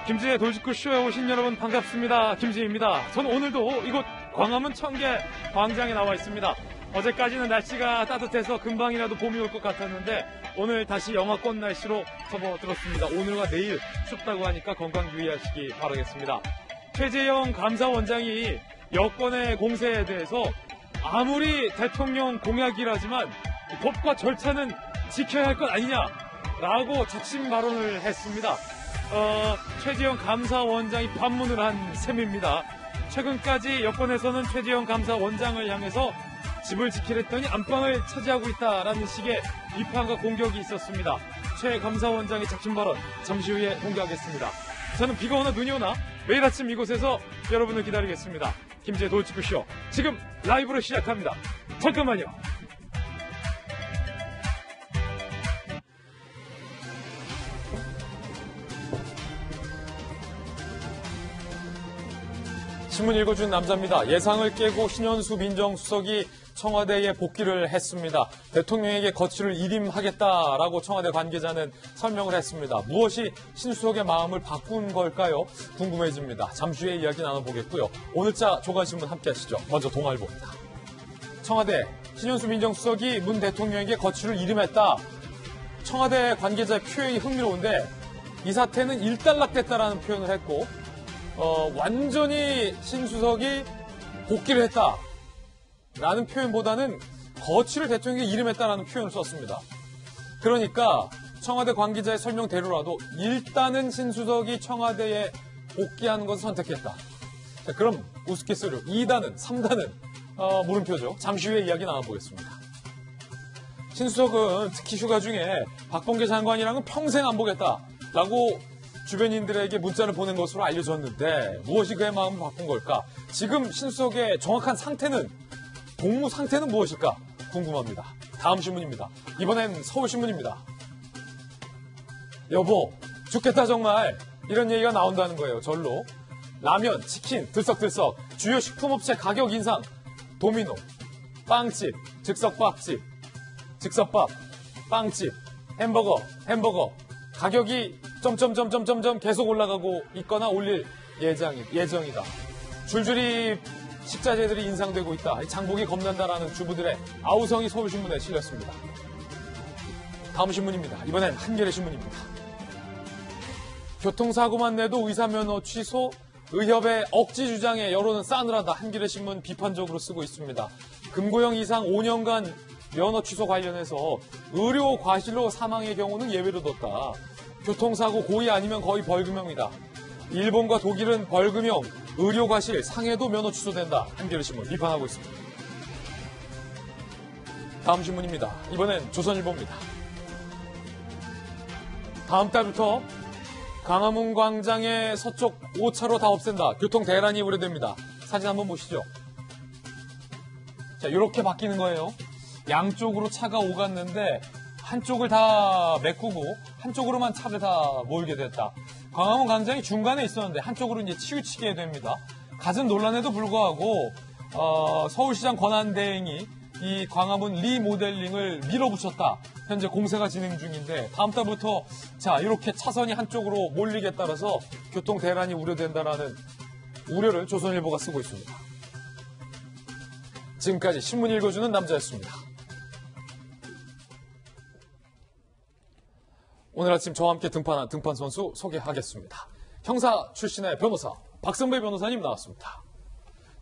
김지의 돌직구 쇼에 오신 여러분 반갑습니다. 김지입니다. 저는 오늘도 이곳 광화문 청계 광장에 나와 있습니다. 어제까지는 날씨가 따뜻해서 금방이라도 봄이 올 것 같았는데 오늘 다시 영하권 날씨로 접어들었습니다. 오늘과 내일 춥다고 하니까 건강 유의하시기 바라겠습니다. 최재형 감사원장이 여권의 공세에 대해서 아무리 대통령 공약이라지만 법과 절차는 지켜야 할 것 아니냐라고 적심 발언을 했습니다. 최재형 감사원장이 반문을 한 셈입니다. 최근까지 여권에서는 최재형 감사원장을 향해서 집을 지키랬더니 안방을 차지하고 있다라는 식의 비판과 공격이 있었습니다. 최 감사원장의 작심 발언 잠시 후에 공개하겠습니다. 저는 비가 오나 눈이 오나 매일 아침 이곳에서 여러분을 기다리겠습니다. 김지의 돌직구쇼 지금 라이브로 시작합니다. 잠깐만요. 신문 읽어준 남자입니다. 예상을 깨고 신현수 민정수석이 청와대에 복귀를 했습니다. 대통령에게 거취를 일임하겠다라고 청와대 관계자는 설명을 했습니다. 무엇이 신 수석의 마음을 바꾼 걸까요? 궁금해집니다. 잠시 후에 이야기 나눠보겠고요. 오늘자 조간신문 함께 하시죠. 먼저 동아일보입니다. 청와대 신현수 민정수석이 문 대통령에게 거취를 일임했다. 청와대 관계자의 표현이 흥미로운데 이 사태는 일단락됐다라는 표현을 했고 완전히 신 수석이 복귀를 했다라는 표현보다는 거취를 대통령에게 일임했다라는 표현을 썼습니다. 그러니까 청와대 관계자의 설명대로라도 일단은 신 수석이 청와대에 복귀하는 것을 선택했다. 자, 그럼 우스갯소리로 2단은 3단은 물음표죠. 잠시 후에 이야기 나눠보겠습니다. 신 수석은 특히 휴가 중에 박범계 장관이랑은 평생 안 보겠다라고 주변인들에게 문자를 보낸 것으로 알려졌는데 무엇이 그의 마음을 바꾼 걸까? 지금 신수석의 정확한 상태는, 복무 상태는 무엇일까? 궁금합니다. 다음 신문입니다. 이번엔 서울신문입니다. 여보, 죽겠다 정말. 이런 얘기가 나온다는 거예요. 절로. 라면, 치킨, 들썩들썩, 주요 식품업체 가격 인상, 도미노, 빵집, 즉석밥집, 즉석밥, 빵집, 햄버거, 가격이 점점점점점점 계속 올라가고 있거나 올릴 예정이다. 줄줄이 식자재들이 인상되고 있다. 장복이 겁난다라는 주부들의 아우성이 서울신문에 실렸습니다. 다음 신문입니다. 이번엔 한겨레 신문입니다. 교통사고만 내도 의사면허 취소, 의협의 억지 주장에 여론은 싸늘하다. 한겨레 신문 비판적으로 쓰고 있습니다. 금고형 이상 5년간 면허 취소 관련해서 의료 과실로 사망의 경우는 예외로 뒀다. 교통사고 고의 아니면 거의 벌금형이다. 일본과 독일은 벌금형, 의료 과실, 상해도 면허 취소된다. 한겨레 신문 비판하고 있습니다. 다음 신문입니다. 이번엔 조선일보입니다. 다음 달부터 광화문 광장의 서쪽 5차로 다 없앤다. 교통 대란이 우려됩니다. 사진 한번 보시죠. 자, 이렇게 바뀌는 거예요. 양쪽으로 차가 오갔는데 한쪽을 다 메꾸고 한쪽으로만 차를 다 몰게 됐다. 광화문 광장이 중간에 있었는데 한쪽으로 이제 치우치게 됩니다. 갖은 논란에도 불구하고 서울시장 권한대행이 이 광화문 리모델링을 밀어붙였다. 현재 공세가 진행 중인데 다음 달부터 자 이렇게 차선이 한쪽으로 몰리게 따라서 교통 대란이 우려된다라는 우려를 조선일보가 쓰고 있습니다. 지금까지 신문 읽어주는 남자였습니다. 오늘 아침 저와 함께 등판한 등판 선수 소개하겠습니다. 형사 출신의 변호사 박선배 변호사님 나왔습니다.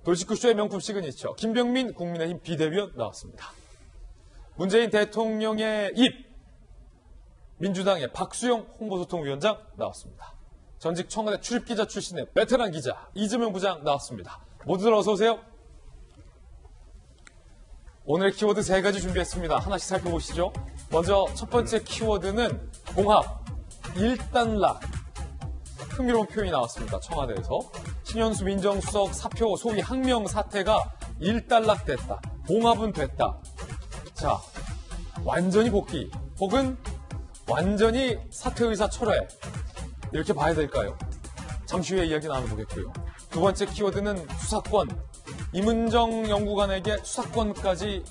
돌직구쇼의 명품 시그니처 김병민 국민의힘 비대위원 나왔습니다. 문재인 대통령의 입 민주당의 박수영 홍보소통위원장 나왔습니다. 전직 청와대 출입기자 출신의 베테랑 기자 이재명 부장 나왔습니다. 모두들 어서 오세요. 오늘의 키워드 3가지 준비했습니다. 하나씩 살펴보시죠. 먼저 첫 번째 키워드는 봉합, 일단락. 흥미로운 표현이 나왔습니다. 청와대에서. 신현수 민정수석 사표 소위 항명 사태가 일단락됐다. 봉합은 됐다. 자, 완전히 복귀 혹은 완전히 사퇴의사 철회. 이렇게 봐야 될까요? 잠시 후에 이야기 나눠보겠고요. 두 번째 키워드는 수사권. 임은정 연구관에게 수사권까지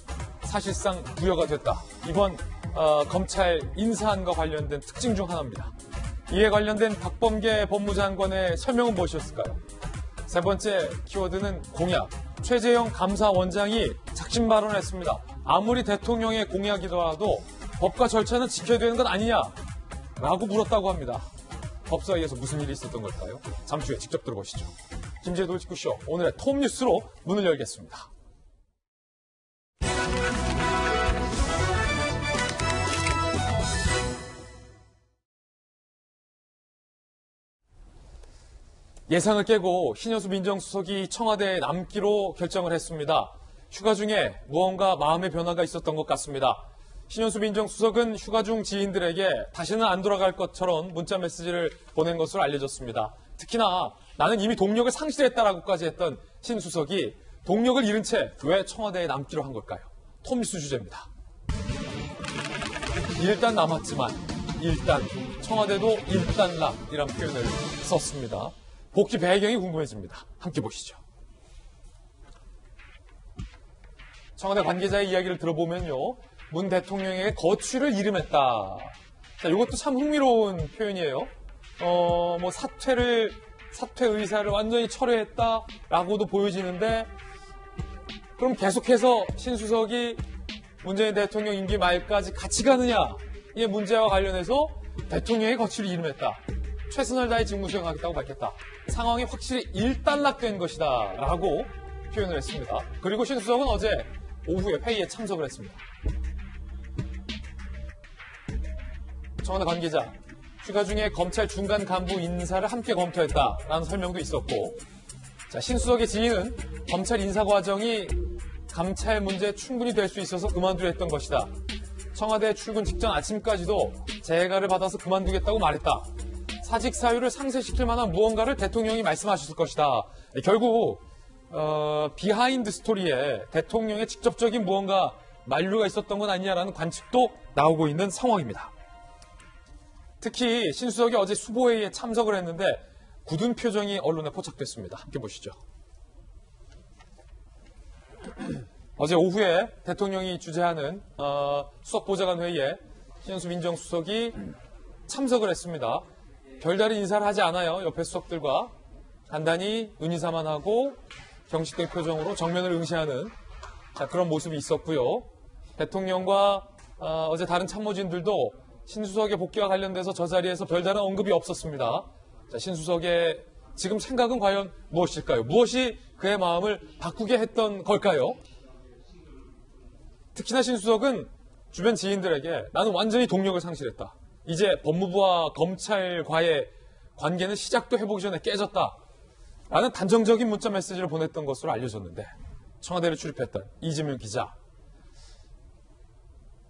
사실상 부여가 됐다. 이번 검찰 인사안과 관련된 특징 중 하나입니다. 이에 관련된 박범계 법무장관의 설명은 무엇이었을까요? 세 번째 키워드는 공약. 최재형 감사원장이 작심 발언했습니다. 아무리 대통령의 공약이더라도 법과 절차는 지켜야 되는 것 아니냐? 라고 물었다고 합니다. 법사위에서 무슨 일이 있었던 걸까요? 잠시 후에 직접 들어보시죠. 김재도 돌직구쇼 오늘의 톱뉴스로 문을 열겠습니다. 예상을 깨고 신현수 민정수석이 청와대에 남기로 결정을 했습니다. 휴가 중에 무언가 마음의 변화가 있었던 것 같습니다. 신현수 민정수석은 휴가 중 지인들에게 다시는 안 돌아갈 것처럼 문자 메시지를 보낸 것으로 알려졌습니다. 특히나 나는 이미 동력을 상실했다라고까지 했던 신 수석이 동력을 잃은 채 왜 청와대에 남기로 한 걸까요? 톱뉴스 주제입니다. 일단 남았지만 일단 청와대도 일단락이란 표현을 썼습니다. 복귀 배경이 궁금해집니다. 함께 보시죠. 청와대 관계자의 이야기를 들어보면요. 문 대통령에게 거취를 이름했다. 자, 이것도 참 흥미로운 표현이에요. 사퇴 의사를 완전히 철회했다라고도 보여지는데, 그럼 계속해서 신수석이 문재인 대통령 임기 말까지 같이 가느냐? 이 문제와 관련해서 대통령의 거취를 이름했다. 최선을 다해 직무 수행하겠다고 밝혔다. 상황이 확실히 일단락된 것이다. 라고 표현을 했습니다. 그리고 신수석은 어제 오후에 회의에 참석을 했습니다. 청와대 관계자, 휴가 중에 검찰 중간 간부 인사를 함께 검토했다라는 설명도 있었고, 자, 신수석의 지인은 검찰 인사 과정이 감찰 문제에 충분히 될 수 있어서 그만두려 했던 것이다. 청와대 출근 직전 아침까지도 재가를 받아서 그만두겠다고 말했다. 사직 사유를 상쇄시킬 만한 무언가를 대통령이 말씀하셨을 것이다. 결국 비하인드 스토리에 대통령의 직접적인 무언가 만류가 있었던 건 아니냐라는 관측도 나오고 있는 상황입니다. 특히 신수석이 어제 수보회의에 참석을 했는데 굳은 표정이 언론에 포착됐습니다. 함께 보시죠. 어제 오후에 대통령이 주재하는 수석보좌관 회의에 신현수 민정수석이 참석을 했습니다. 별다른 인사를 하지 않아요. 옆에 수석들과 간단히 눈인사만 하고 경식된 표정으로 정면을 응시하는 그런 모습이 있었고요. 대통령과 어제 다른 참모진들도 신수석의 복귀와 관련돼서 저 자리에서 별다른 언급이 없었습니다. 자, 신수석의 지금 생각은 과연 무엇일까요? 무엇이 그의 마음을 바꾸게 했던 걸까요? 특히나 신수석은 주변 지인들에게 나는 완전히 동력을 상실했다. 이제 법무부와 검찰과의 관계는 시작도 해보기 전에 깨졌다. 라는 단정적인 문자 메시지를 보냈던 것으로 알려졌는데 청와대를 출입했던 이재명 기자.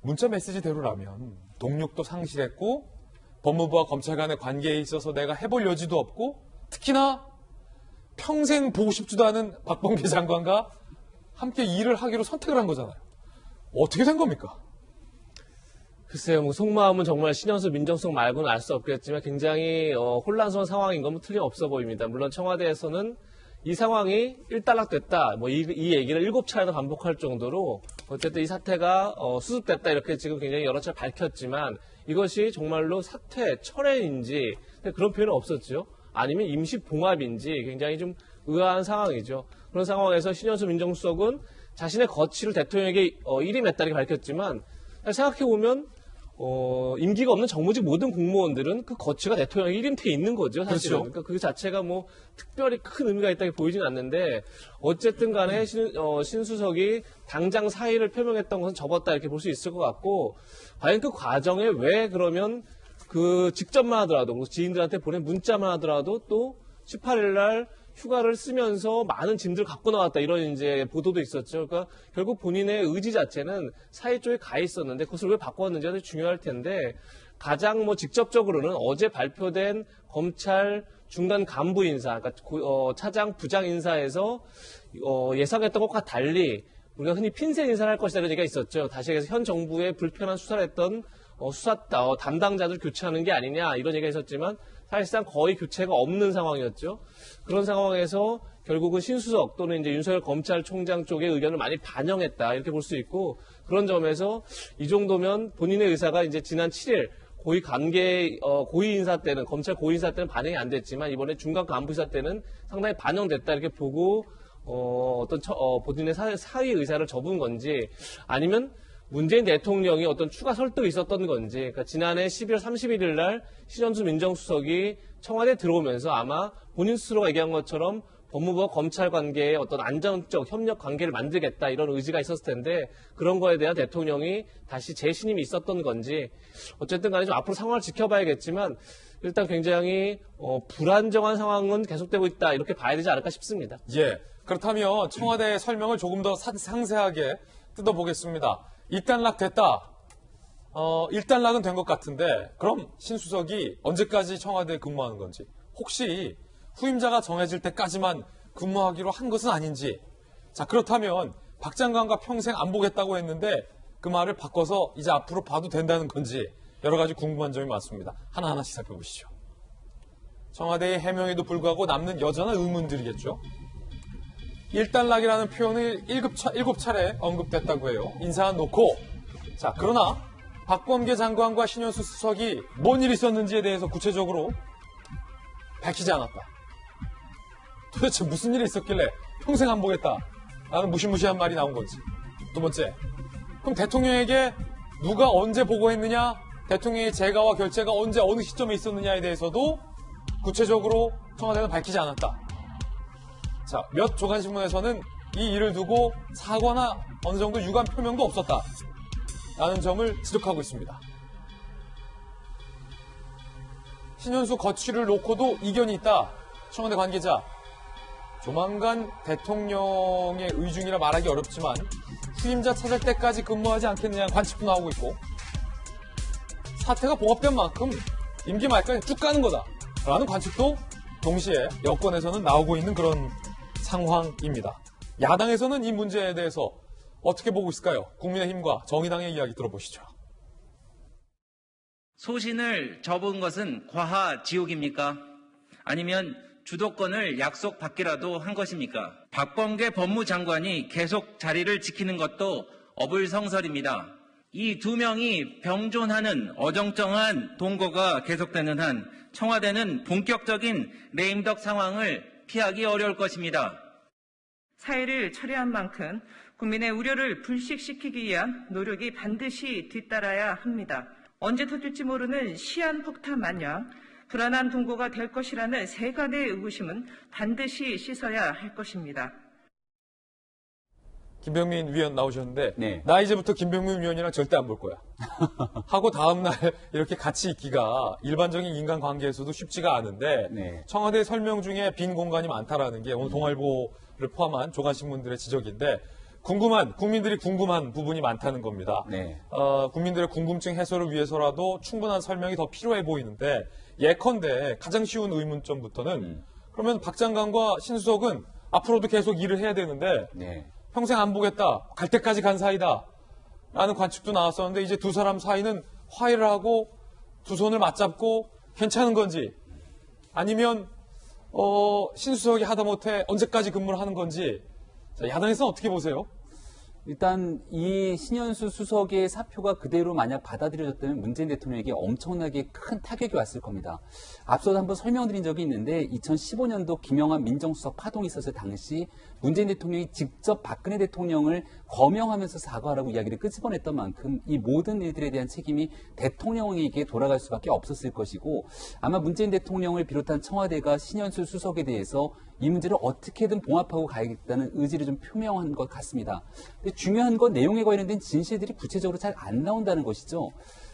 문자 메시지대로라면 동력도 상실했고 법무부와 검찰 간의 관계에 있어서 내가 해볼 여지도 없고 특히나 평생 보고 싶지도 않은 박범계 장관과 함께 일을 하기로 선택을 한 거잖아요. 어떻게 된 겁니까? 글쎄요, 속마음은 정말 신현수 민정수석 말고는 알 수 없겠지만 굉장히 혼란스러운 상황인 건 틀림없어 보입니다. 물론 청와대에서는 이 상황이 일단락됐다, 이 얘기를 7차례나 반복할 정도로 어쨌든 이 사태가 수습됐다 이렇게 지금 굉장히 여러 차례 밝혔지만 이것이 정말로 사퇴, 철회인지 그런 표현은 없었죠. 아니면 임시 봉합인지 굉장히 좀 의아한 상황이죠. 그런 상황에서 신현수 민정수석은 자신의 거취를 대통령에게 일임했다고 밝혔지만 생각해보면 임기가 없는 정무직 모든 공무원들은 그 거취가 대통령에게 일임돼 있는 거죠, 사실은. 그렇죠. 그러니까 그 자체가 특별히 큰 의미가 있다고 보이진 않는데 어쨌든 간에 신수석이 당장 사의를 표명했던 것은 접었다 이렇게 볼 수 있을 것 같고 과연 그 과정에 왜 그러면 그 직접만 하더라도 지인들한테 보낸 문자만 하더라도 또 18일 날 휴가를 쓰면서 많은 짐들을 갖고 나왔다 이런 이제 보도도 있었죠. 그러니까 결국 본인의 의지 자체는 사회 쪽에 가 있었는데 그것을 왜 바꿨는지가 되게 중요할 텐데 가장 직접적으로는 어제 발표된 검찰 중간 간부 인사, 그러니까 차장 부장 인사에서 예상했던 것과 달리 우리가 흔히 핀셋 인사를 할 것이다 이런 얘기가 있었죠. 다시 얘기해서 현 정부의 불편한 수사를 했던 수사 담당자들 교체하는 게 아니냐 이런 얘기가 있었지만 사실상 거의 교체가 없는 상황이었죠. 그런 상황에서 결국은 신수석 또는 이제 윤석열 검찰총장 쪽의 의견을 많이 반영했다 이렇게 볼 수 있고 그런 점에서 이 정도면 본인의 의사가 이제 지난 7일 고위 인사 때는, 검찰 고위 인사 때는 반영이 안 됐지만, 이번에 중간 간부 인사 때는 상당히 반영됐다, 이렇게 보고, 본인의 사의 의사를 접은 건지, 아니면 문재인 대통령이 어떤 추가 설득이 있었던 건지, 그러니까 지난해 12월 31일 날 신현수 민정수석이 청와대에 들어오면서 아마 본인 스스로가 얘기한 것처럼 법무부와 검찰 관계에 어떤 안정적 협력 관계를 만들겠다 이런 의지가 있었을 텐데 그런 거에 대한 대통령이 다시 재신임이 있었던 건지 어쨌든 간에 좀 앞으로 상황을 지켜봐야겠지만 일단 굉장히 불안정한 상황은 계속되고 있다 이렇게 봐야 되지 않을까 싶습니다. 예. 그렇다면 청와대의 설명을 조금 더 상세하게 뜯어보겠습니다. 일단락 됐다. 일단락은 된 것 같은데 그럼 신 수석이 언제까지 청와대에 근무하는 건지 혹시 후임자가 정해질 때까지만 근무하기로 한 것은 아닌지 자 그렇다면 박 장관과 평생 안 보겠다고 했는데 그 말을 바꿔서 이제 앞으로 봐도 된다는 건지 여러 가지 궁금한 점이 많습니다. 하나하나씩 살펴보시죠. 청와대의 해명에도 불구하고 남는 여전한 의문들이겠죠. 일단락이라는 표현을 7차례 언급됐다고 해요. 인사한 놓고 자 그러나 박범계 장관과 신현수 수석이 뭔 일이 있었는지에 대해서 구체적으로 밝히지 않았다. 도대체 무슨 일이 있었길래 평생 안 보겠다 라는 무시무시한 말이 나온 건지. 두 번째, 그럼 대통령에게 누가 언제 보고했느냐, 대통령의 재가와 결재가 언제 어느 시점에 있었느냐에 대해서도 구체적으로 청와대는 밝히지 않았다. 자, 몇 조간신문에서는 이 일을 두고 사과나 어느 정도 유감 표명도 없었다 라는 점을 지적하고 있습니다. 신현수 거취를 놓고도 이견이 있다. 청와대 관계자. 조만간 대통령의 의중이라 말하기 어렵지만 후임자 찾을 때까지 근무하지 않겠느냐는 관측도 나오고 있고 사태가 봉합된 만큼 임기 말까지 쭉 가는 거다 라는 관측도 동시에 여권에서는 나오고 있는 그런 상황입니다. 야당에서는 이 문제에 대해서 어떻게 보고 있을까요? 국민의힘과 정의당의 이야기 들어보시죠. 소신을 접은 것은 과하지옥입니까? 아니면 주도권을 약속받기라도 한 것입니까? 박범계 법무장관이 계속 자리를 지키는 것도 어불성설입니다. 이 두 명이 병존하는 어정쩡한 동거가 계속되는 한 청와대는 본격적인 레임덕 상황을 피하기 어려울 것입니다. 사회를 처리한 만큼 국민의 우려를 불식시키기 위한 노력이 반드시 뒤따라야 합니다. 언제 터질지 모르는 시한폭탄 마냥 불안한 동거가 될 것이라는 세간의 의구심은 반드시 씻어야 할 것입니다. 김병민 위원 나오셨는데 네. 나 이제부터 김병민 위원이랑 절대 안 볼 거야. 하고 다음날 이렇게 같이 있기가 일반적인 인간관계에서도 쉽지가 않은데 네. 청와대 설명 중에 빈 공간이 많다라는 게 오늘 동아일보를 포함한 조간신문들의 지적인데 국민들이 궁금한 부분이 많다는 겁니다. 네. 국민들의 궁금증 해소를 위해서라도 충분한 설명이 더 필요해 보이는데 예컨대 가장 쉬운 의문점부터는 그러면 박 장관과 신 수석은 앞으로도 계속 일을 해야 되는데 네. 평생 안 보겠다, 갈 때까지 간 사이다 라는 관측도 나왔었는데 이제 두 사람 사이는 화해를 하고 두 손을 맞잡고 괜찮은 건지 아니면 신 수석이 하다못해 언제까지 근무를 하는 건지 자, 야당에서는 어떻게 보세요? 일단 이 신현수 수석의 사표가 그대로 만약 받아들여졌다면 문재인 대통령에게 엄청나게 큰 타격이 왔을 겁니다. 앞서도 한번 설명드린 적이 있는데 2015년도 김영환 민정수석 파동이 있었을 당시 문재인 대통령이 직접 박근혜 대통령을 거명하면서 사과하라고 이야기를 끄집어냈던 만큼 이 모든 일들에 대한 책임이 대통령에게 돌아갈 수밖에 없었을 것이고 아마 문재인 대통령을 비롯한 청와대가 신현수 수석에 대해서 이 문제를 어떻게든 봉합하고 가야겠다는 의지를 좀 표명한 것 같습니다. 근데 중요한 건 내용에 관련된 진실들이 구체적으로 잘 안 나온다는 것이죠.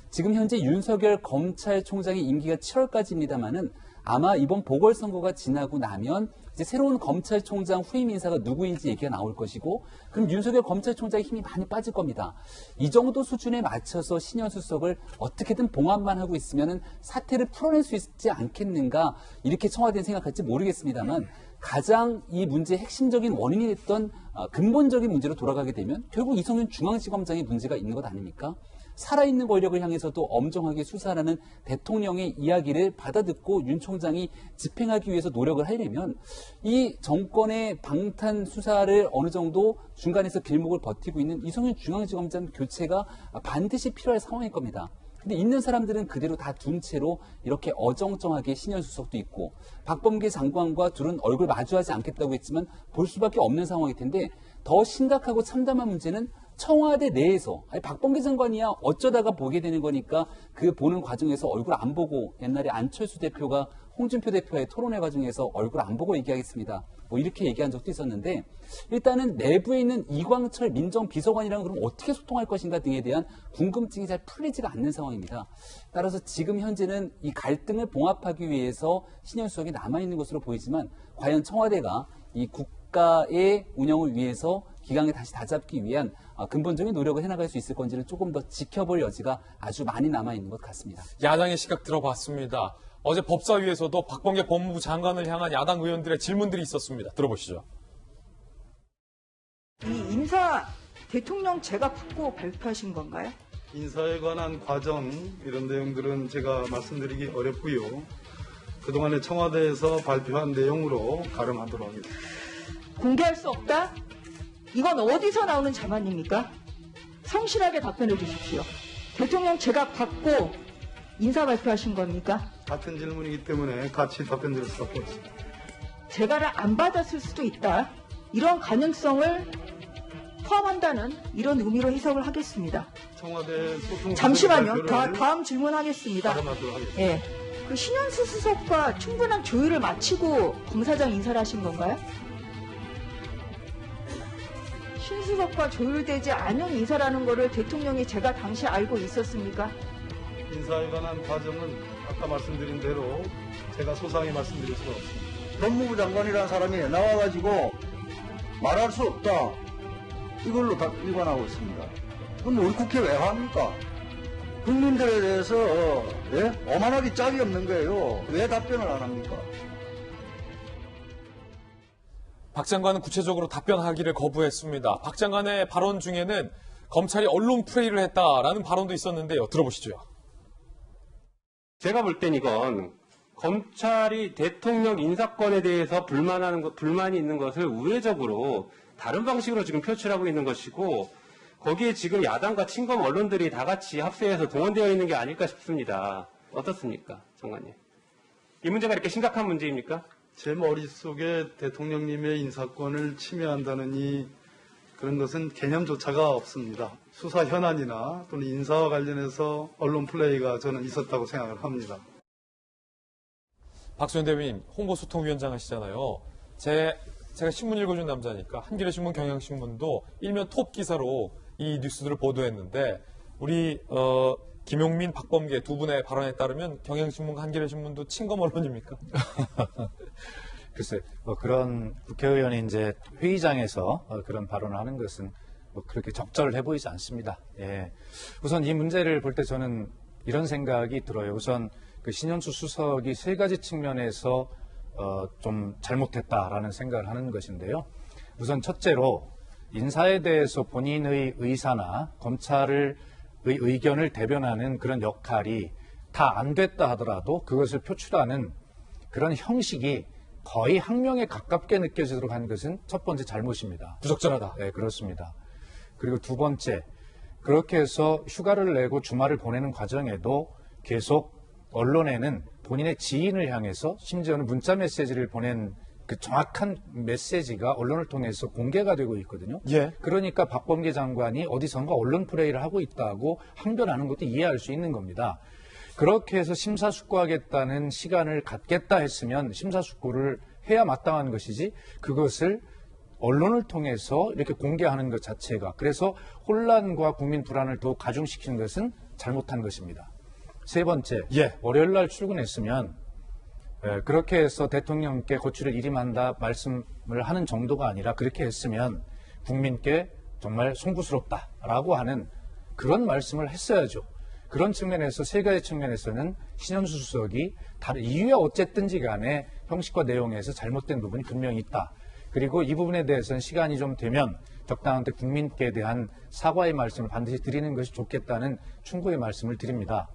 지금 현재 윤석열 검찰총장의 임기가 7월까지입니다만은 아마 이번 보궐선거가 지나고 나면 이제 새로운 검찰총장 후임 인사가 누구인지 얘기가 나올 것이고 그럼 윤석열 검찰총장의 힘이 많이 빠질 겁니다. 이 정도 수준에 맞춰서 신현수 수석을 어떻게든 봉합만 하고 있으면 사태를 풀어낼 수 있지 않겠는가 이렇게 청와대는 생각할지 모르겠습니다만 가장 이 문제의 핵심적인 원인이 됐던 근본적인 문제로 돌아가게 되면 결국 이성윤 중앙지검장의 문제가 있는 것 아닙니까? 살아있는 권력을 향해서도 엄정하게 수사하는 대통령의 이야기를 받아듣고 윤 총장이 집행하기 위해서 노력을 하려면 이 정권의 방탄 수사를 어느 정도 중간에서 길목을 버티고 있는 이성윤 중앙지검장 교체가 반드시 필요할 상황일 겁니다. 근데 있는 사람들은 그대로 다 둔 채로 이렇게 어정쩡하게 신현수석도 있고 박범계 장관과 둘은 얼굴 마주하지 않겠다고 했지만 볼 수밖에 없는 상황일 텐데 더 심각하고 참담한 문제는 청와대 내에서 아니 박범계 장관이야 어쩌다가 보게 되는 거니까 그 보는 과정에서 얼굴 안 보고 옛날에 안철수 대표가 홍준표 대표의 토론회 과정에서 얼굴 안 보고 얘기하겠습니다. 뭐 이렇게 얘기한 적도 있었는데 일단은 내부에 있는 이광철 민정비서관이랑 그럼 어떻게 소통할 것인가 등에 대한 궁금증이 잘 풀리지가 않는 상황입니다. 따라서 지금 현재는 이 갈등을 봉합하기 위해서 신현수석이 남아있는 것으로 보이지만 과연 청와대가 이 국가의 운영을 위해서 기강을 다시 다잡기 위한 근본적인 노력을 해나갈 수 있을 건지는 조금 더 지켜볼 여지가 아주 많이 남아있는 것 같습니다. 야당의 시각 들어봤습니다. 어제 법사위에서도 박범계 법무부 장관을 향한 야당 의원들의 질문들이 있었습니다. 들어보시죠. 이 인사 대통령 제가 받고 발표하신 건가요? 인사에 관한 과정 이런 내용들은 제가 말씀드리기 어렵고요. 그동안에 청와대에서 발표한 내용으로 가름하도록 하겠습니다. 공개할 수 없다? 이건 어디서 나오는 자만입니까? 성실하게 답변해 주십시오. 대통령 제가 받고 인사 발표하신 겁니까? 같은 질문이기 때문에 같이 답변드릴 수밖에 없습니다. 제가를 안 받았을 수도 있다. 이런 가능성을 포함한다는 이런 의미로 해석을 하겠습니다. 청와대 소통 잠시만요. 다음 질문하겠습니다. 가름하도록 하겠습니다. 예. 그 신현수 수석과 충분한 조율을 마치고 검사장 인사를 하신 건가요? 신수석과 조율되지 않은 인사라는 거를 대통령이 제가 당시 알고 있었습니까? 인사에 관한 과정은 아까 말씀드린 대로 제가 소상히 말씀드릴 수가 없습니다. 법무부 장관이라는 사람이 나와가지고 말할 수 없다. 이걸로 다 위반하고 있습니다. 그럼 우리 국회 왜 합니까? 국민들에 대해서 오만하기 짝이 없는 거예요. 왜 답변을 안 합니까? 박 장관은 구체적으로 답변하기를 거부했습니다. 박 장관의 발언 중에는 검찰이 언론 프레이를 했다라는 발언도 있었는데요. 들어보시죠. 제가 볼 땐 이건 검찰이 대통령 인사권에 대해서 불만이 있는 것을 우회적으로 다른 방식으로 지금 표출하고 있는 것이고 거기에 지금 야당과 친검 언론들이 다 같이 합세해서 동원되어 있는 게 아닐까 싶습니다. 어떻습니까, 장관님? 이 문제가 이렇게 심각한 문제입니까? 제 머릿속에 대통령님의 인사권을 침해한다는 그런 것은 개념조차가 없습니다. 수사 현안이나 또는 인사와 관련해서 언론 플레이가 저는 있었다고 생각을 합니다. 박수현 대변인 홍보소통위원장 하시잖아요. 제가 신문 읽어준 남자니까 한겨레신문, 경향신문도 일면 톱 기사로 이 뉴스들을 보도했는데 우리 김용민, 박범계 두 분의 발언에 따르면 경향신문과 한겨레신문도 친검 언론입니까? 글쎄, 그런 국회의원이 이제 회의장에서 그런 발언을 하는 것은 그렇게 적절해 보이지 않습니다. 예. 우선 이 문제를 볼 때 저는 이런 생각이 들어요. 우선 그 신현수 수석이 세 가지 측면에서 좀 잘못했다라는 생각을 하는 것인데요. 우선 첫째로 인사에 대해서 본인의 의사나 검찰의 의견을 대변하는 그런 역할이 다 안 됐다 하더라도 그것을 표출하는 그런 형식이 거의 항명에 가깝게 느껴지도록 한 것은 첫 번째 잘못입니다. 부적절하다. 네, 그렇습니다. 그리고 두 번째, 그렇게 해서 휴가를 내고 주말을 보내는 과정에도 계속 언론에는 본인의 지인을 향해서 심지어는 문자 메시지를 보낸 그 정확한 메시지가 언론을 통해서 공개가 되고 있거든요. 예. 그러니까 박범계 장관이 어디선가 언론 플레이를 하고 있다고 항변하는 것도 이해할 수 있는 겁니다. 그렇게 해서 심사숙고하겠다는 시간을 갖겠다 했으면 심사숙고를 해야 마땅한 것이지 그것을 언론을 통해서 이렇게 공개하는 것 자체가 그래서 혼란과 국민 불안을 더욱 가중시키는 것은 잘못한 것입니다. 세 번째, 월요일 날 출근했으면 그렇게 해서 대통령께 고추를 일임한다 말씀을 하는 정도가 아니라 그렇게 했으면 국민께 정말 송구스럽다라고 하는 그런 말씀을 했어야죠. 그런 측면에서 세 가지 측면에서는 신현수 수석이 다른 이유야 어쨌든지 간에 형식과 내용에서 잘못된 부분이 분명히 있다. 그리고 이 부분에 대해서는 시간이 좀 되면 적당한 때 국민께 대한 사과의 말씀을 반드시 드리는 것이 좋겠다는 충고의 말씀을 드립니다.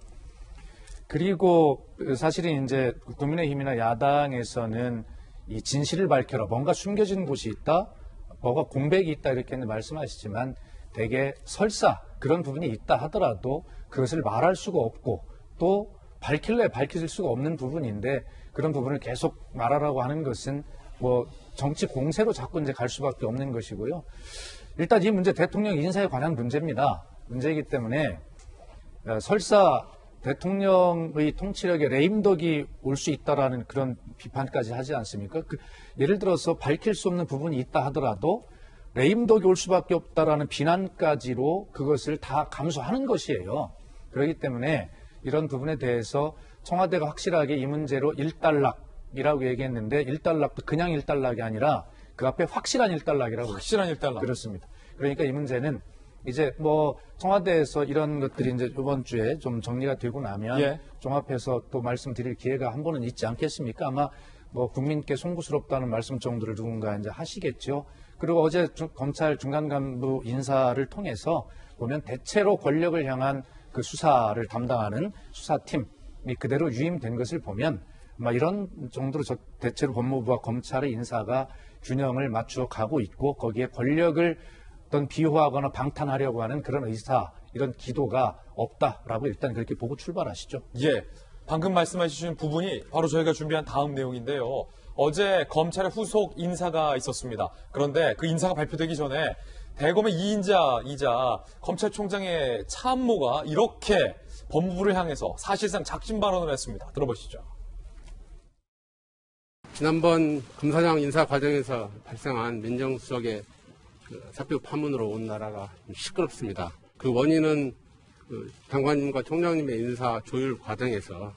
그리고 사실은 이제 국민의힘이나 야당에서는 이 진실을 밝혀라, 뭔가 숨겨진 곳이 있다, 뭐가 공백이 있다 이렇게 말씀하시지만 대개 설사 그런 부분이 있다 하더라도 그것을 말할 수가 없고 또 밝힐래 밝힐 수가 없는 부분인데 그런 부분을 계속 말하라고 하는 것은 뭐 정치 공세로 자꾸 이제 갈 수밖에 없는 것이고요. 일단 이 문제 대통령 인사에 관한 문제입니다. 문제이기 때문에 설사 대통령의 통치력에 레임덕이 올 수 있다라는 그런 비판까지 하지 않습니까? 예를 들어서 밝힐 수 없는 부분이 있다 하더라도 레임덕이 올 수밖에 없다라는 비난까지로 그것을 다 감수하는 것이에요. 그렇기 때문에 이런 부분에 대해서 청와대가 확실하게 이 문제로 일단락이라고 얘기했는데 일단락도 그냥 일단락이 아니라 그 앞에 확실한 일단락이라고 확실한 일단락. 그렇습니다. 그러니까 이 문제는 이제 뭐 청와대에서 이런 것들이 이제 이번 주에 좀 정리가 되고 나면 예. 종합해서 또 말씀드릴 기회가 한 번은 있지 않겠습니까? 아마 뭐 국민께 송구스럽다는 말씀 정도를 누군가 이제 하시겠죠. 그리고 어제 검찰 중간 간부 인사를 통해서 보면 대체로 권력을 향한 그 수사를 담당하는 수사팀이 그대로 유임된 것을 보면 아마 이런 정도로 대체로 법무부와 검찰의 인사가 균형을 맞추어 가고 있고 거기에 권력을 어떤 비호하거나 방탄하려고 하는 그런 의사, 이런 기도가 없다라고 일단 그렇게 보고 출발하시죠. 예. 방금 말씀하신 부분이 바로 저희가 준비한 다음 내용인데요. 어제 검찰의 후속 인사가 있었습니다. 그런데 그 인사가 발표되기 전에 대검의 2인자이자 검찰총장의 참모가 이렇게 법무부를 향해서 사실상 작심 발언을 했습니다. 들어보시죠. 지난번 검사장 인사 과정에서 발생한 민정수석의 사표 파문으로 온 나라가 시끄럽습니다. 그 원인은 장관님과 총장님의 인사 조율 과정에서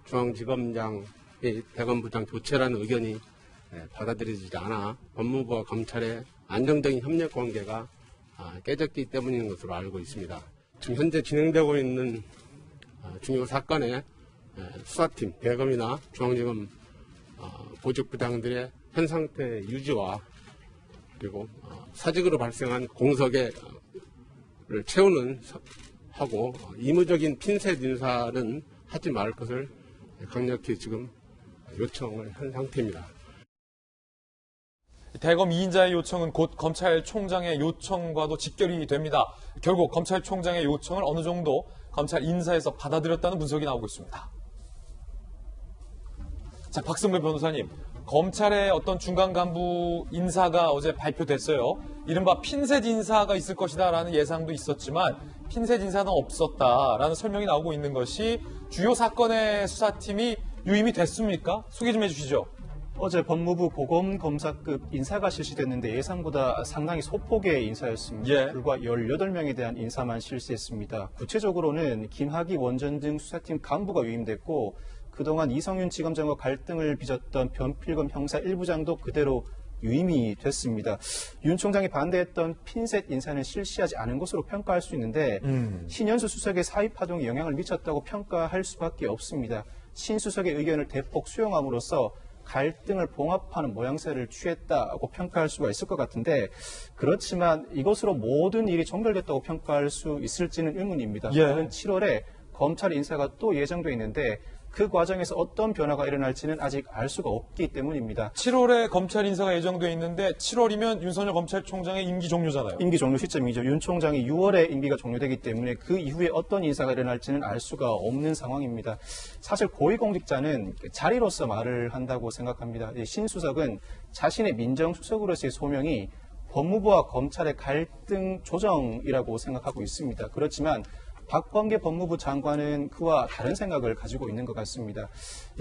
중앙지검장의 대검부장 교체라는 의견이 받아들여지지 않아 법무부와 검찰의 안정적인 협력 관계가 깨졌기 때문인 것으로 알고 있습니다. 지금 현재 진행되고 있는 중요 사건의 수사팀, 대검이나 중앙지검 보직부장들의 현 상태 유지와 그리고 사직으로 발생한 공석을 채우는 하고 의무적인 핀셋 인사는 하지 말 것을 강력히 지금 요청을 한 상태입니다. 대검 2인자의 요청은 곧 검찰총장의 요청과도 직결이 됩니다. 결국 검찰총장의 요청을 어느 정도 검찰 인사에서 받아들였다는 분석이 나오고 있습니다. 자, 박승배 변호사님, 검찰의 어떤 중간 간부 인사가 어제 발표됐어요. 이른바 핀셋 인사가 있을 것이다라는 예상도 있었지만 핀셋 인사는 없었다라는 설명이 나오고 있는 것이 주요 사건의 수사팀이 유임이 됐습니까? 소개 좀 해주시죠. 어제 법무부 보검검사급 인사가 실시됐는데 예상보다 상당히 소폭의 인사였습니다. 예. 불과 18명에 대한 인사만 실시했습니다. 구체적으로는 김학의 원전 등 수사팀 간부가 유임됐고 그동안 이성윤 지검장과 갈등을 빚었던 변필검 형사 1부장도 그대로 유임이 됐습니다. 윤 총장이 반대했던 핀셋 인사는 실시하지 않은 것으로 평가할 수 있는데 신현수 수석의 사의 파동에 영향을 미쳤다고 평가할 수밖에 없습니다. 신 수석의 의견을 대폭 수용함으로써 갈등을 봉합하는 모양새를 취했다고 평가할 수가 있을 것 같은데 그렇지만 이것으로 모든 일이 종결됐다고 평가할 수 있을지는 의문입니다. 예. 오는 7월에 검찰 인사가 또 예정돼 있는데 그 과정에서 어떤 변화가 일어날지는 아직 알 수가 없기 때문입니다. 7월에 검찰 인사가 예정돼 있는데 7월이면 윤석열 검찰총장의 임기 종료잖아요. 임기 종료 시점이죠. 윤 총장이 6월에 임기가 종료되기 때문에 그 이후에 어떤 인사가 일어날지는 알 수가 없는 상황입니다. 사실 고위공직자는 자리로서 말을 한다고 생각합니다. 신 수석은 자신의 민정수석으로서의 소명이 법무부와 검찰의 갈등 조정이라고 생각하고 있습니다. 그렇지만 박범계 법무부 장관은 그와 다른 생각을 가지고 있는 것 같습니다.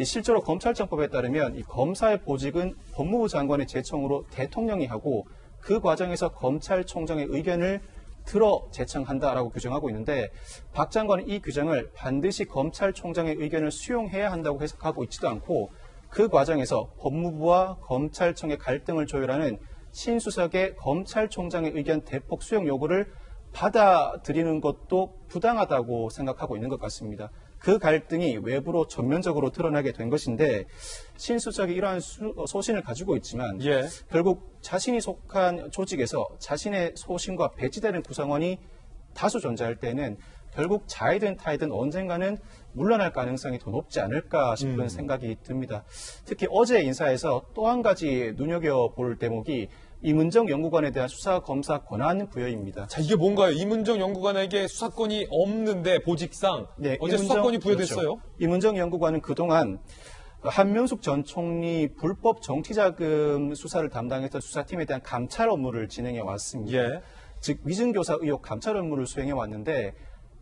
실제로 검찰청법에 따르면 이 검사의 보직은 법무부 장관의 제청으로 대통령이 하고 그 과정에서 검찰총장의 의견을 들어 제청한다라고 규정하고 있는데 박 장관은 이 규정을 반드시 검찰총장의 의견을 수용해야 한다고 해석하고 있지도 않고 그 과정에서 법무부와 검찰청의 갈등을 조율하는 신 수석의 검찰총장의 의견 대폭 수용 요구를 받아들이는 것도 부당하다고 생각하고 있는 것 같습니다. 그 갈등이 외부로 전면적으로 드러나게 된 것인데 신 수석이 이러한 소신을 가지고 있지만 예. 결국 자신이 속한 조직에서 자신의 소신과 배치되는 구성원이 다수 존재할 때는 결국 자이든 타이든 언젠가는 물러날 가능성이 더 높지 않을까 싶은 생각이 듭니다. 특히 어제 인사에서 또 한 가지 눈여겨볼 대목이 이문정 연구관에 대한 수사 검사 권한 부여입니다. 자, 이게 뭔가요? 이문정 연구관에게 수사권이 없는데 보직상 네, 어제 수사권이 부여됐어요? 그렇죠. 이문정 연구관은 그동안 한명숙 전 총리 불법 정치자금 수사를 담당했던 수사팀에 대한 감찰 업무를 진행해 왔습니다. 예. 즉 위증교사 의혹 감찰 업무를 수행해 왔는데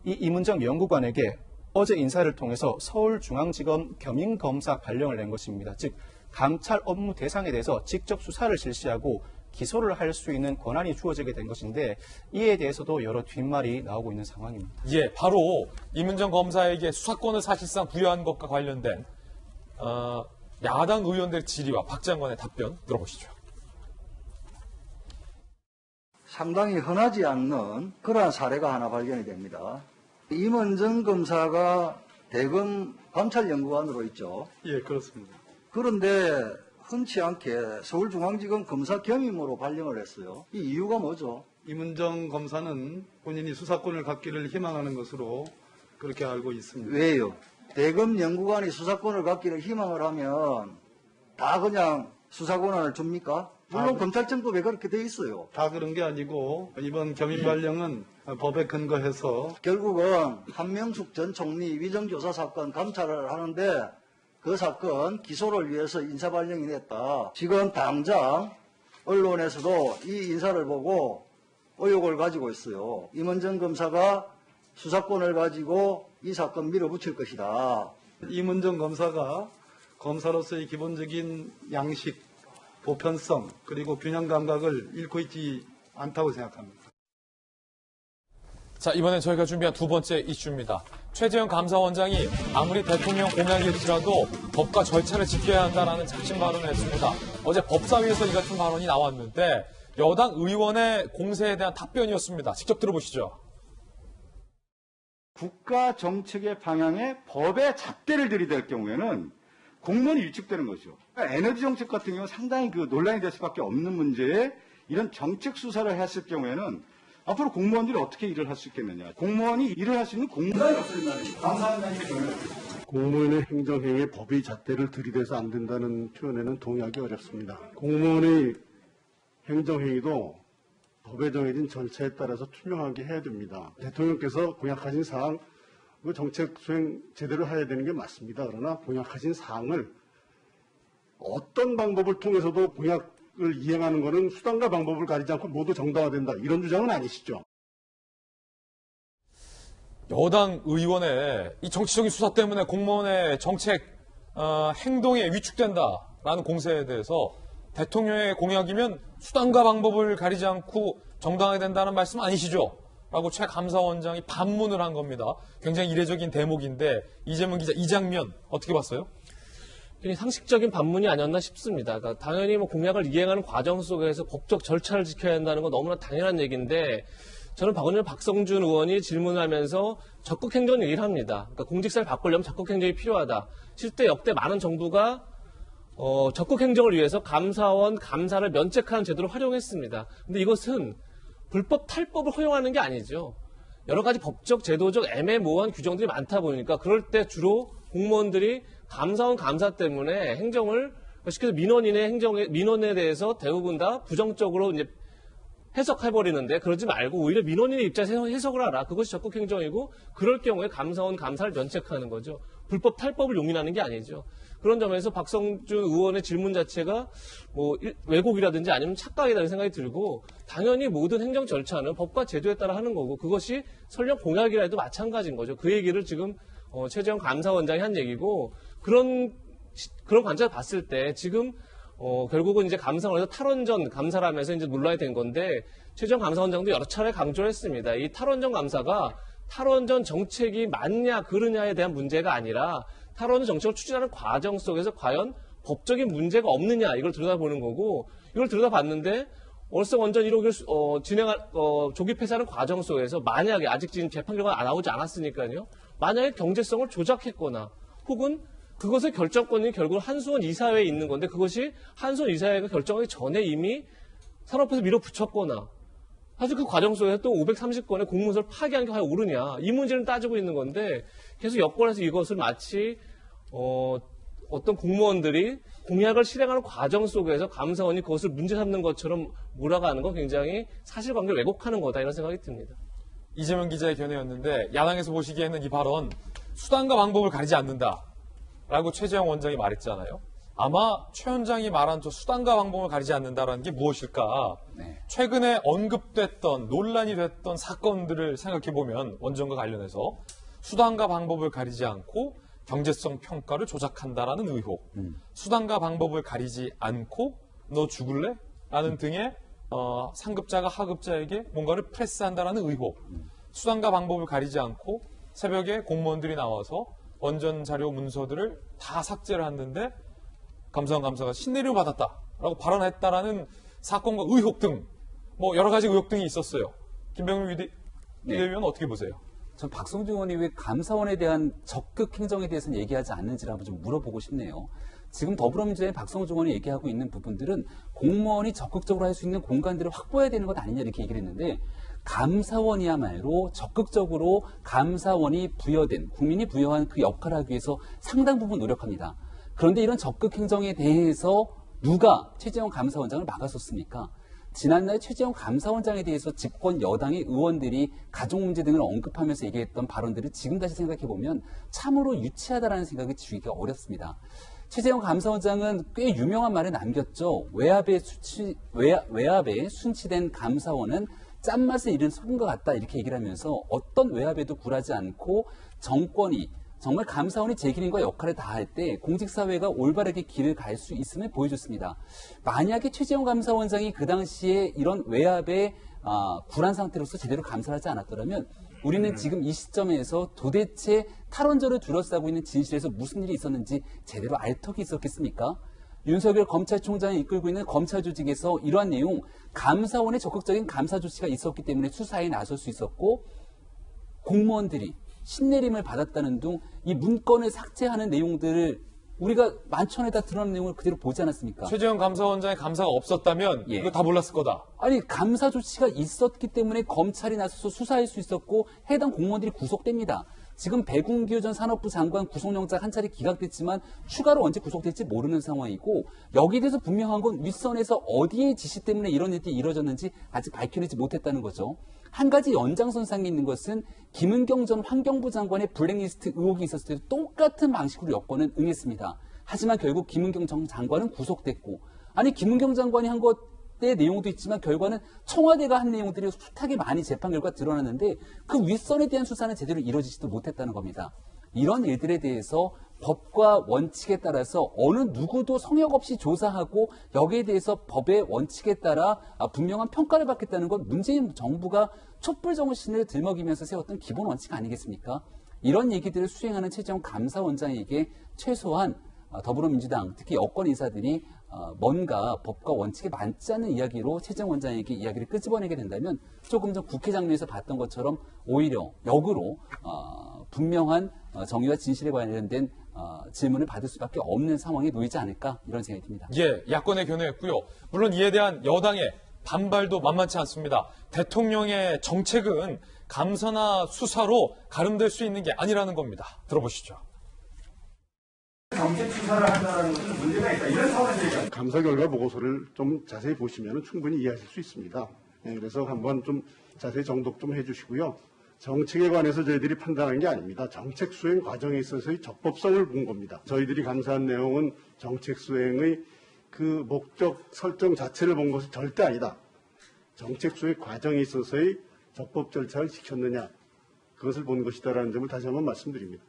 이 이문정 연구관에게 어제 인사를 통해서 서울중앙지검 겸임검사 발령을 낸 것입니다. 즉 감찰 업무 대상에 대해서 직접 수사를 실시하고 기소를 할 수 있는 권한이 주어지게 된 것인데 이에 대해서도 여러 뒷말이 나오고 있는 상황입니다. 예, 바로 이문정 검사에게 수사권을 사실상 부여한 것과 관련된 야당 의원들 질의와 박 장관의 답변 들어보시죠. 상당히 흔하지 않는 그러한 사례가 하나 발견이 됩니다. 이문정 검사가 대검 감찰연구관으로 있죠. 예, 그렇습니다. 그런데 흔치 않게 서울중앙지검 검사 겸임으로 발령을 했어요. 이 이유가 뭐죠? 이문정 검사는 본인이 수사권을 갖기를 희망하는 것으로 그렇게 알고 있습니다. 왜요? 대검 연구관이 수사권을 갖기를 희망을 하면 다 그냥 수사 권한을 줍니까? 물론 검찰청법에 그렇게 돼 있어요. 다 그런 게 아니고 이번 겸임 발령은 법에 근거해서 결국은 한명숙 전 총리 위정교사 사건 감찰을 하는데 그 사건 기소를 위해서 인사발령이 냈다. 지금 당장 언론에서도 이 인사를 보고 의혹을 가지고 있어요. 이문정 검사가 수사권을 가지고 이 사건 밀어붙일 것이다. 이문정 검사가 검사로서의 기본적인 양식, 보편성, 그리고 균형 감각을 잃고 있지 않다고 생각합니다. 자, 이번엔 저희가 준비한 두 번째 이슈입니다. 최재형 감사원장이 아무리 대통령 공약일지라도 법과 절차를 지켜야 한다라는 작심 발언을 했습니다. 어제 법사위에서 이 같은 발언이 나왔는데 여당 의원의 공세에 대한 답변이었습니다. 직접 들어보시죠. 국가 정책의 방향에 법의 잣대를 들이댈 경우에는 공무원이 위축되는 거죠. 그러니까 에너지 정책 같은 경우는 상당히 논란이 될 수밖에 없는 문제에 이런 정책 수사를 했을 경우에는 앞으로 공무원들이 어떻게 일을 할 수 있겠느냐. 공무원이 일을 할 수 있는 공간이 없어진다는 거죠. 감사원장님의 경우는. 공무원의 행정행위에 법의 잣대를 들이대서 안 된다는 표현에는 동의하기 어렵습니다. 공무원의 행정행위도 법에 정해진 절차에 따라서 투명하게 해야 됩니다. 대통령께서 공약하신 사항, 그 정책 수행 제대로 해야 되는 게 맞습니다. 그러나 공약하신 사항을 어떤 방법을 통해서도 공약을 이행하는 것은 수단과 방법을 가리지 않고 모두 정당화된다. 이런 주장은 아니시죠? 여당 의원의 이 정치적인 수사 때문에 공무원의 정책 행동에 위축된다라는 공세에 대해서 대통령의 공약이면 수단과 방법을 가리지 않고 정당화해야 된다는 말씀 아니시죠? 라고 최 감사원장이 반문을 한 겁니다. 굉장히 이례적인 대목인데 이재명 기자 이 장면 어떻게 봤어요? 상식적인 반문이 아니었나 싶습니다. 그러니까 당연히 공약을 이행하는 과정 속에서 법적 절차를 지켜야 한다는 건 너무나 당연한 얘기인데 저는 박성준 의원이 질문을 하면서 적극 행정 얘기를 합니다. 그러니까 공직사를 바꾸려면 적극 행정이 필요하다. 실제 역대 많은 정부가 적극 행정을 위해서 감사원 감사를 면책하는 제도를 활용했습니다. 근데 이것은 불법 탈법을 허용하는 게 아니죠. 여러 가지 법적, 제도적 애매모호한 규정들이 많다 보니까 그럴 때 주로 공무원들이 감사원 감사 때문에 행정을 쉽게 민원인에 대해서 대부분 다 부정적으로 이제 해석해버리는데 그러지 말고 오히려 민원인의 입장에서 해석을 하라. 그것이 적극 행정이고 그럴 경우에 감사원 감사를 면책하는 거죠. 불법 탈법을 용인하는 게 아니죠. 그런 점에서 박성준 의원의 질문 자체가 왜곡이라든지 아니면 착각이라는 생각이 들고 당연히 모든 행정 절차는 법과 제도에 따라 하는 거고 그것이 설령 공약이라 해도 마찬가지인 거죠. 그 얘기를 지금 최재형 감사원장이 한 얘기고 그런 관점을 봤을 때 지금 결국은 이제 감사원에서 탈원전 감사를 하면서 이제 논란이 된 건데 최재형 감사원장도 여러 차례 강조를 했습니다. 이 탈원전 감사가 탈원전 정책이 맞냐 그르냐에 대한 문제가 아니라 탈원전 정책을 추진하는 과정 속에서 과연 법적인 문제가 없느냐 이걸 들여다보는 거고 이걸 들여다봤는데 월성원전 1호기를 진행할 조기 폐쇄하는 과정 속에서 만약에 아직 지금 재판 결과가 나오지 않았으니까요. 만약에 경제성을 조작했거나 혹은 그것의 결정권이 결국 한수원 이사회에 있는 건데 그것이 한수원 이사회가 결정하기 전에 이미 산업부에서 밀어붙였거나 사실 그 과정 속에서 또 530건의 공문서를 파기한 게 과연 옳으냐 이 문제를 따지고 있는 건데 계속 여권에서 이것을 마치 어떤 공무원들이 공약을 실행하는 과정 속에서 감사원이 그것을 문제 삼는 것처럼 몰아가는 건 굉장히 사실관계를 왜곡하는 거다 이런 생각이 듭니다. 이재명 기자의 견해였는데 야당에서 보시기에는 이 발언 수단과 방법을 가리지 않는다라고 최재형 원장이 말했잖아요. 아마 최 원장이 말한 저 수단과 방법을 가리지 않는다라는 게 무엇일까? 최근에 언급됐던 논란이 됐던 사건들을 생각해보면 원전과 관련해서 수단과 방법을 가리지 않고 경제성 평가를 조작한다라는 의혹, 수단과 방법을 가리지 않고 너 죽을래? 라는 등의 상급자가 하급자에게 뭔가를 프레스한다라는 의혹, 수단과 방법을 가리지 않고 새벽에 공무원들이 나와서 원전 자료 문서들을 다 삭제를 했는데 감사원 감사가 신내림을 받았다라고 발언했다라는 사건과 의혹 등 뭐 여러 가지 의혹 등이 있었어요. 김병민 비대위원 어떻게 보세요? 전 박성준 의원이 왜 감사원에 대한 적극 행정에 대해서는 얘기하지 않는지를 한번 좀 물어보고 싶네요. 지금 더불어민주당의 박성준 의원이 얘기하고 있는 부분들은 공무원이 적극적으로 할 수 있는 공간들을 확보해야 되는 것 아니냐 이렇게 얘기를 했는데 감사원이야말로 적극적으로 감사원이 부여된 국민이 부여한 그 역할을 하기 위해서 상당 부분 노력합니다. 그런데 이런 적극 행정에 대해서 누가 최재형 감사원장을 막았었습니까? 지난날 최재형 감사원장에 대해서 집권 여당의 의원들이 가족 문제 등을 언급하면서 얘기했던 발언들을 지금 다시 생각해보면 참으로 유치하다라는 생각이 주기가 어렵습니다. 최재형 감사원장은 꽤 유명한 말을 남겼죠. 외압에 순치된 감사원은 짠맛을 잃은 소금과 같다 이렇게 얘기를 하면서 어떤 외압에도 굴하지 않고 정권이 정말 감사원이 제 기능과 역할을 다할 때 공직사회가 올바르게 길을 갈 수 있음을 보여줬습니다. 만약에 최재형 감사원장이 그 당시에 이런 외압에 굴한 상태로서 제대로 감사를 하지 않았더라면 우리는 지금 이 시점에서 도대체 탈원전을 둘러싸고 있는 진실에서 무슨 일이 있었는지 제대로 알 턱이 있었겠습니까? 윤석열 검찰총장이 이끌고 있는 검찰 조직에서 이러한 내용 감사원의 적극적인 감사 조치가 있었기 때문에 수사에 나설 수 있었고 공무원들이 신내림을 받았다는 등 이 문건을 삭제하는 내용들을 우리가 만천에다 드러난 내용을 그대로 보지 않았습니까? 최재형 감사원장의 감사가 없었다면 이거 다 몰랐을 거다. 아니 감사 조치가 있었기 때문에 검찰이 나서서 수사할 수 있었고 해당 공무원들이 구속됩니다. 지금 배궁규 전 산업부 장관 구속영장 한 차례 기각됐지만 추가로 언제 구속될지 모르는 상황이고 여기에 대해서 분명한 건 윗선에서 어디의 지시 때문에 이런 일이 이루어졌는지 아직 밝혀내지 못했다는 거죠. 한 가지 연장선상에 있는 것은 김은경 전 환경부 장관의 블랙리스트 의혹이 있었을 때도 똑같은 방식으로 여권은 응했습니다. 하지만 결국 김은경 전 장관은 구속됐고 아니 김은경 장관이 한 것의 내용도 있지만 결과는 청와대가 한 내용들이 숱하게 많이 재판 결과 드러났는데 그 윗선에 대한 수사는 제대로 이루어지지도 못했다는 겁니다. 이런 일들에 대해서 법과 원칙에 따라서 어느 누구도 성역 없이 조사하고 여기에 대해서 법의 원칙에 따라 분명한 평가를 받겠다는 건 문재인 정부가 촛불 정신을 들먹이면서 세웠던 기본 원칙 아니겠습니까? 이런 얘기들을 수행하는 최재형 감사원장에게 최소한 더불어민주당 특히 여권 인사들이 뭔가 법과 원칙에 맞지 않는 이야기로 최재형 원장에게 이야기를 끄집어내게 된다면 조금 전 국회 장면에서 봤던 것처럼 오히려 역으로 분명한 정의와 진실에 관련된 질문을 받을 수밖에 없는 상황에 놓이지 않을까 이런 생각이 듭니다. 예, 야권의 견해였고요. 물론 이에 대한 여당의 반발도 만만치 않습니다. 대통령의 정책은 감사나 수사로 가름될 수 있는 게 아니라는 겁니다. 들어보시죠. 정책 수사를 한다는 것은 문제가 있다. 이런 상황에서 감사 결과 보고서를 좀 자세히 보시면 충분히 이해하실 수 있습니다. 네, 그래서 한번 좀 자세히 정독 좀 해주시고요. 정책에 관해서 저희들이 판단한 게 아닙니다. 정책 수행 과정에 있어서의 적법성을 본 겁니다. 저희들이 감사한 내용은 정책 수행의 그 목적 설정 자체를 본 것은 절대 아니다. 정책 수행 과정에 있어서의 적법 절차를 지켰느냐 그것을 본 것이다라는 점을 다시 한번 말씀드립니다.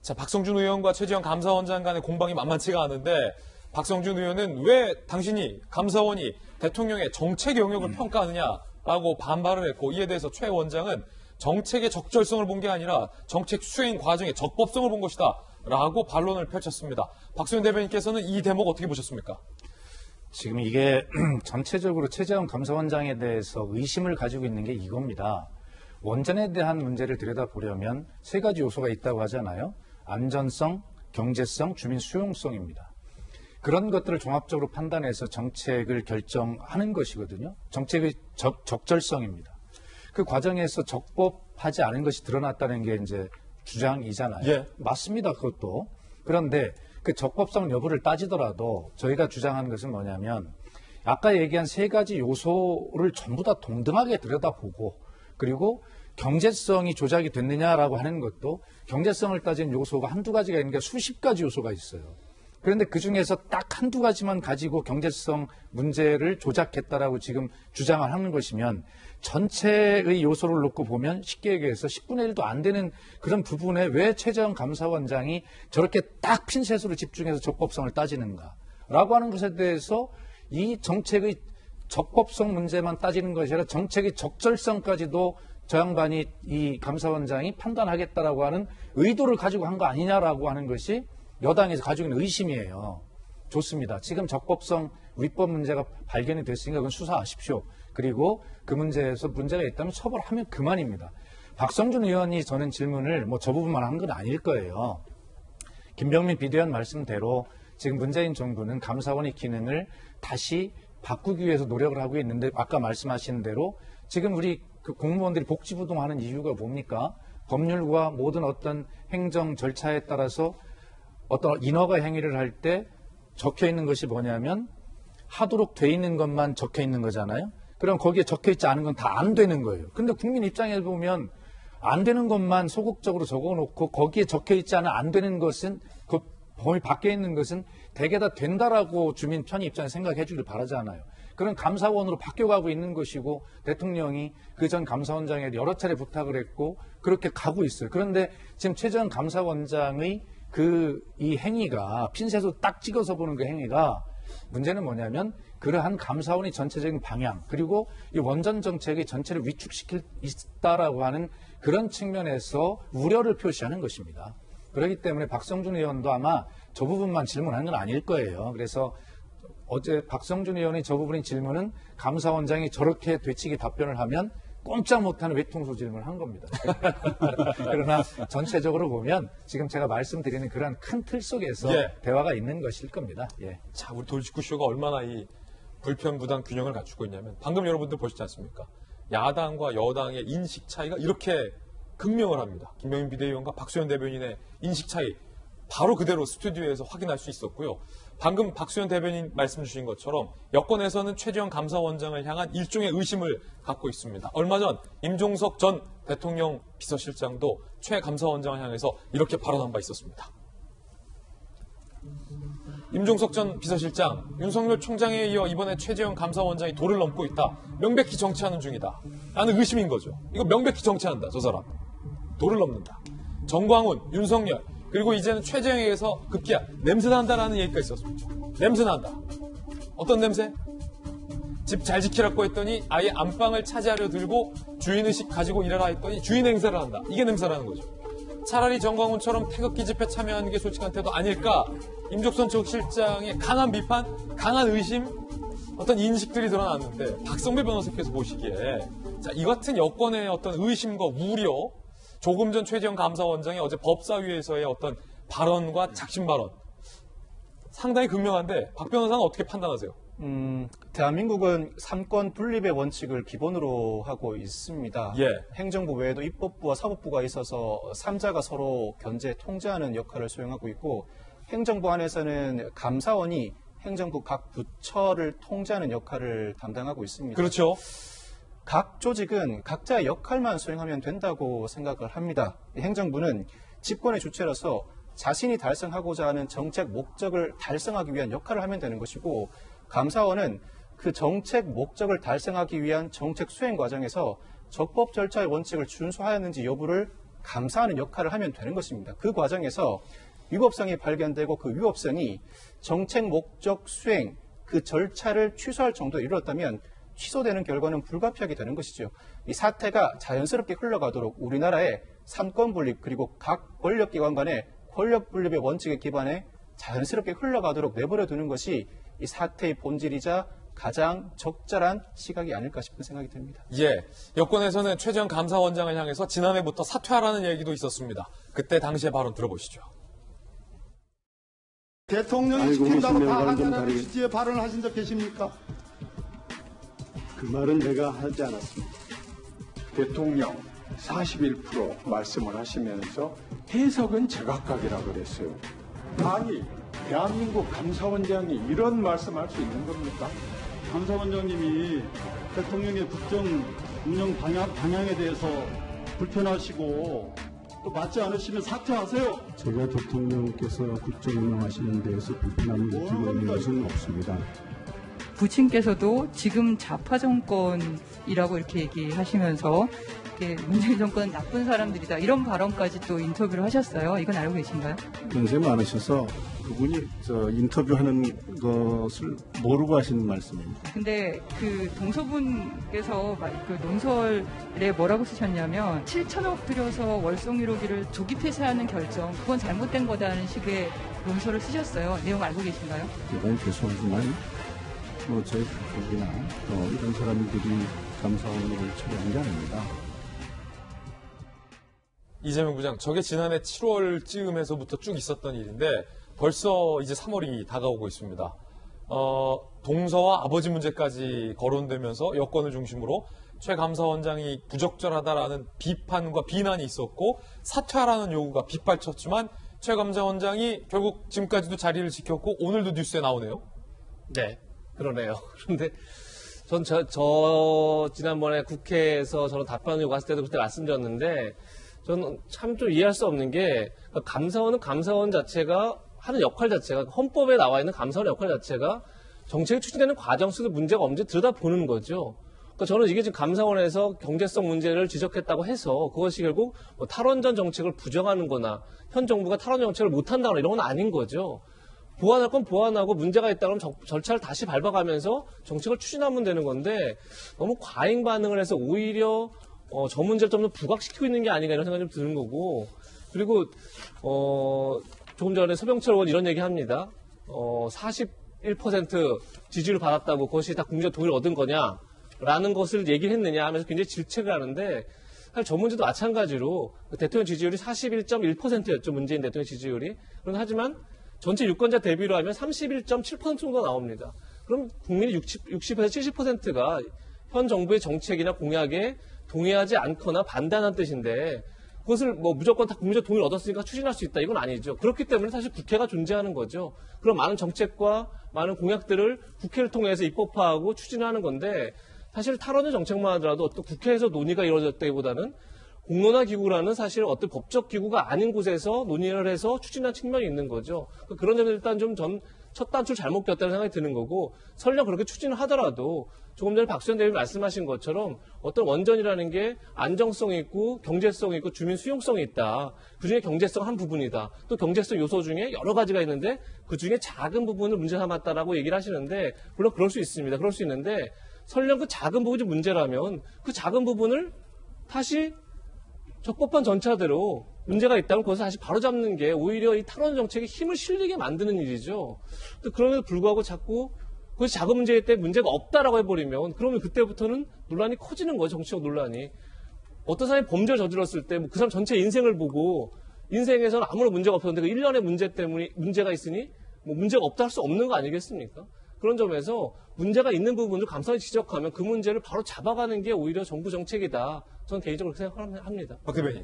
자, 박성준 의원과 최재형 감사원장 간의 공방이 만만치가 않은데 박성준 의원은 왜 당신이 감사원이 대통령의 정책 영역을 평가하느냐라고 반발을 했고 이에 대해서 최 원장은 정책의 적절성을 본 게 아니라 정책 수행 과정의 적법성을 본 것이다 라고 반론을 펼쳤습니다. 박수현 대변인께서는 이 대목 어떻게 보셨습니까? 지금 이게 전체적으로 최재형 감사원장에 대해서 의심을 가지고 있는 게 이겁니다. 원전에 대한 문제를 들여다보려면 세 가지 요소가 있다고 하잖아요. 안전성, 경제성, 주민 수용성입니다. 그런 것들을 종합적으로 판단해서 정책을 결정하는 것이거든요. 정책의 적절성입니다. 그 과정에서 적법하지 않은 것이 드러났다는 게 이제 주장이잖아요. 예. 맞습니다. 그것도. 그런데 그 적법성 여부를 따지더라도 저희가 주장하는 것은 뭐냐면 아까 얘기한 세 가지 요소를 전부 다 동등하게 들여다보고 그리고 경제성이 조작이 됐느냐라고 하는 것도 경제성을 따지는 요소가 한두 가지가 있는 게 수십 가지 요소가 있어요. 그런데 그중에서 딱 한두 가지만 가지고 경제성 문제를 조작했다라고 지금 주장을 하는 것이면 전체의 요소를 놓고 보면 쉽게 얘기해서 10분의 1도 안 되는 그런 부분에 왜 최재형 감사원장이 저렇게 딱 핀셋으로 집중해서 적법성을 따지는가라고 하는 것에 대해서 이 정책의 적법성 문제만 따지는 것이 아니라 정책의 적절성까지도 저 양반이 이 감사원장이 판단하겠다라고 하는 의도를 가지고 한 거 아니냐라고 하는 것이 여당에서 가지고 있는 의심이에요. 좋습니다. 지금 적법성 위법 문제가 발견이 됐으니까 그건 수사하십시오. 그리고 그 문제에서 문제가 있다면 처벌하면 그만입니다. 박성준 의원이 저는 질문을 저 부분만 한 건 아닐 거예요. 김병민 비대위원 말씀대로 지금 문재인 정부는 감사원의 기능을 다시 바꾸기 위해서 노력을 하고 있는데 아까 말씀하신 대로 지금 우리 그 공무원들이 복지부동하는 이유가 뭡니까? 법률과 모든 어떤 행정 절차에 따라서 어떤 인허가 행위를 할 때 적혀 있는 것이 뭐냐면 하도록 돼 있는 것만 적혀 있는 거잖아요. 그럼 거기에 적혀 있지 않은 건 다 안 되는 거예요. 근데 국민 입장에 보면 안 되는 것만 소극적으로 적어놓고 거기에 적혀 있지 않은 안 되는 것은 그 범위 밖에 있는 것은 대개 다 된다라고 주민 편의 입장에 생각해 주길 바라잖아요. 그런 감사원으로 바뀌어가고 있는 것이고 대통령이 그 전 감사원장에 여러 차례 부탁을 했고 그렇게 가고 있어요. 그런데 지금 최재형 감사원장의 이 행위가 핀셋으로 딱 찍어서 보는 그 행위가 문제는 뭐냐면 그러한 감사원의 전체적인 방향 그리고 이 원전 정책의 전체를 위축시킬 있다라고 하는 그런 측면에서 우려를 표시하는 것입니다. 그렇기 때문에 박성준 의원도 아마 저 부분만 질문한 건 아닐 거예요. 그래서 어제 박성준 의원의 저 부분의 질문은 감사원장이 저렇게 되치기 답변을 하면 꼼짝 못하는 외통수 질문을 한 겁니다. 그러나 전체적으로 보면 지금 제가 말씀드리는 그런 큰 틀 속에서 대화가 있는 것일 겁니다. 예. 자, 우리 돌직구쇼가 얼마나 이 불편부당 균형을 갖추고 있냐면 방금 여러분들 보시지 않습니까? 야당과 여당의 인식 차이가 이렇게 극명을 합니다. 김병민 비대위원과 박수현 대변인의 인식 차이 바로 그대로 스튜디오에서 확인할 수 있었고요. 방금 박수현 대변인 말씀 주신 것처럼 여권에서는 최재형 감사원장을 향한 일종의 의심을 갖고 있습니다. 얼마 전 임종석 전 대통령 비서실장도 최 감사원장을 향해서 이렇게 발언한 바 있었습니다. 임종석 전 비서실장, 윤석열 총장에 이어 이번에 최재형 감사원장이 도를 넘고 있다. 명백히 정치하는 중이다. 라는 의심인 거죠. 이거 명백히 정치한다, 저 사람. 도를 넘는다. 정광훈, 윤석열, 그리고 이제는 최재형에게서 급기야 냄새난다라는 얘기가 있었습니다. 냄새난다. 어떤 냄새? 집 잘 지키라고 했더니 아예 안방을 차지하려 들고 주인의식 가지고 일하라 했더니 주인 행세를 한다. 이게 냄새라는 거죠. 차라리 정광훈처럼 태극기 집회 참여하는 게 솔직한 태도 아닐까? 임종석 전 실장의 강한 비판, 강한 의심, 어떤 인식들이 드러났는데 박성배 변호사께서 보시기에 자, 이 같은 여권의 어떤 의심과 우려, 조금 전 최재형 감사원장이 어제 법사위에서의 어떤 발언과 작심 발언 상당히 극명한데 박 변호사는 어떻게 판단하세요? 대한민국은 삼권 분립의 원칙을 기본으로 하고 있습니다. 행정부 외에도 입법부와 사법부가 있어서 3자가 서로 견제, 통제하는 역할을 수행하고 있고 행정부 안에서는 감사원이 행정부 각 부처를 통제하는 역할을 담당하고 있습니다. 그렇죠. 각 조직은 각자의 역할만 수행하면 된다고 생각을 합니다. 행정부는 집권의 주체로서 자신이 달성하고자 하는 정책 목적을 달성하기 위한 역할을 하면 되는 것이고 감사원은 그 정책 목적을 달성하기 위한 정책 수행 과정에서 적법 절차의 원칙을 준수하였는지 여부를 감사하는 역할을 하면 되는 것입니다. 그 과정에서 위법성이 발견되고 그 위법성이 정책 목적 수행, 그 절차를 취소할 정도에 이르렀다면 취소되는 결과는 불가피하게 되는 것이죠. 이 사태가 자연스럽게 흘러가도록 우리나라의 삼권 분립 그리고 각 권력기관 간의 권력 분립의 원칙에 기반해 자연스럽게 흘러가도록 내버려 두는 것이 이 사태의 본질이자 가장 적절한 시각이 아닐까 싶은 생각이 듭니다. 여권에서는 최재형 감사원장을 향해서 지난해부터 사퇴하라는 얘기도 있었습니다. 그때 당시의 발언 들어보시죠. 대통령이 시킨다고 다 한다는 취지의 발언을 하신 적 계십니까? 그 말은 내가 하지 않았습니다. 대통령 41% 말씀을 하시면서 해석은 제각각이라고 그랬어요. 아니, 대한민국 감사원장이 이런 말씀할 수 있는 겁니까? 감사원장님이 대통령의 국정 운영 방향에 대해서 불편하시고 또 맞지 않으시면 사퇴하세요. 제가 대통령께서 국정 운영하시는 데에서 불편함을 느끼고 있는 것은 없습니다. 부친께서도 지금 좌파 정권이라고 이렇게 얘기하시면서 문재인 정권은 나쁜 사람들이다 이런 발언까지 또 인터뷰를 하셨어요. 이건 알고 계신가요? 연세 많으셔서 그분이 인터뷰하는 것을 모르고 하시는 말씀입니다. 근데 그 동서분께서 그 논설에 뭐라고 쓰셨냐면 7천억 들여서 월송 1호기를 조기 폐쇄하는 결정 그건 잘못된 거다라는 식의 논설을 쓰셨어요. 내용 알고 계신가요? 대단히 죄송하지만 저희 가족이나 이런 사람들이 감사원을 처리한 게 아닙니다. 이재명 부장, 저게 지난해 7월 쯤에서부터 쭉 있었던 일인데 벌써 이제 3월이 다가오고 있습니다. 동서와 아버지 문제까지 거론되면서 여권을 중심으로 최 감사원장이 부적절하다라는 비판과 비난이 있었고 사퇴하라는 요구가 빗발쳤지만 최 감사원장이 결국 지금까지도 자리를 지켰고 오늘도 뉴스에 나오네요. 네, 그러네요. 그런데 전 지난번에 국회에서 저는 답변 요구했을 때도 그때 말씀드렸는데 저는 참 좀 이해할 수 없는 게 감사원은 감사원 자체가 하는 역할 자체가 헌법에 나와 있는 감사원의 역할 자체가 정책이 추진되는 과정 속에 문제가 없는지 들여다보는 거죠. 그러니까 저는 이게 지금 감사원에서 경제성 문제를 지적했다고 해서 그것이 결국 탈원전 정책을 부정하는 거나 현 정부가 탈원전 정책을 못한다거나 이런 건 아닌 거죠. 보완할 건 보완하고 문제가 있다 그러면 절차를 다시 밟아가면서 정책을 추진하면 되는 건데 너무 과잉 반응을 해서 오히려 저 문제를 좀 더 부각시키고 있는 게 아닌가 이런 생각이 좀 드는 거고 그리고 조금 전에 서병철 의원 이런 얘기 합니다. 41% 지지를 받았다고 그것이 다 국민적 동의를 얻은 거냐라는 것을 얘기를 했느냐 하면서 굉장히 질책을 하는데 사실 저 문제도 마찬가지로 대통령 지지율이 41.1%였죠. 문재인 대통령 지지율이. 하지만 전체 유권자 대비로 하면 31.7% 정도 나옵니다. 그럼 국민이 60에서 70%가 현 정부의 정책이나 공약에 동의하지 않거나 반대하는 뜻인데 그것을 무조건 다 국민적 동의를 얻었으니까 추진할 수 있다. 이건 아니죠. 그렇기 때문에 사실 국회가 존재하는 거죠. 그런 많은 정책과 많은 공약들을 국회를 통해서 입법화하고 추진하는 건데 사실 탈원전 정책만 하더라도 어떤 국회에서 논의가 이루어졌다기보다는 공론화 기구라는 사실 어떤 법적 기구가 아닌 곳에서 논의를 해서 추진한 측면이 있는 거죠. 그런 점에서 일단 좀 첫 단추를 잘못 꼈다는 생각이 드는 거고 설령 그렇게 추진을 하더라도 조금 전에 박수현 대표님 말씀하신 것처럼 어떤 원전이라는 게 안정성이 있고 경제성이 있고 주민 수용성이 있다. 그중에 경제성 한 부분이다. 또 경제성 요소 중에 여러 가지가 있는데 그중에 작은 부분을 문제 삼았다라고 얘기를 하시는데 물론 그럴 수 있습니다. 그럴 수 있는데 설령 그 작은 부분이 문제라면 그 작은 부분을 다시 적법한 전차대로 문제가 있다면 그것을 다시 바로잡는 게 오히려 이 탈원전 정책에 힘을 실리게 만드는 일이죠. 또 그럼에도 불구하고 자꾸 그것이 작은 문제일 때 문제가 없다라고 해버리면 그러면 그때부터는 논란이 커지는 거죠. 정치적 논란이. 어떤 사람이 범죄를 저질렀을 때 그 사람 전체 인생을 보고 인생에서는 아무런 문제가 없었는데 그 일련의 문제 때문에 문제가 있으니 문제가 없다 할 수 없는 거 아니겠습니까? 그런 점에서 문제가 있는 부분을 감사원이 지적하면 그 문제를 바로 잡아가는 게 오히려 정부 정책이다. 저는 개인적으로 그렇게 생각합니다.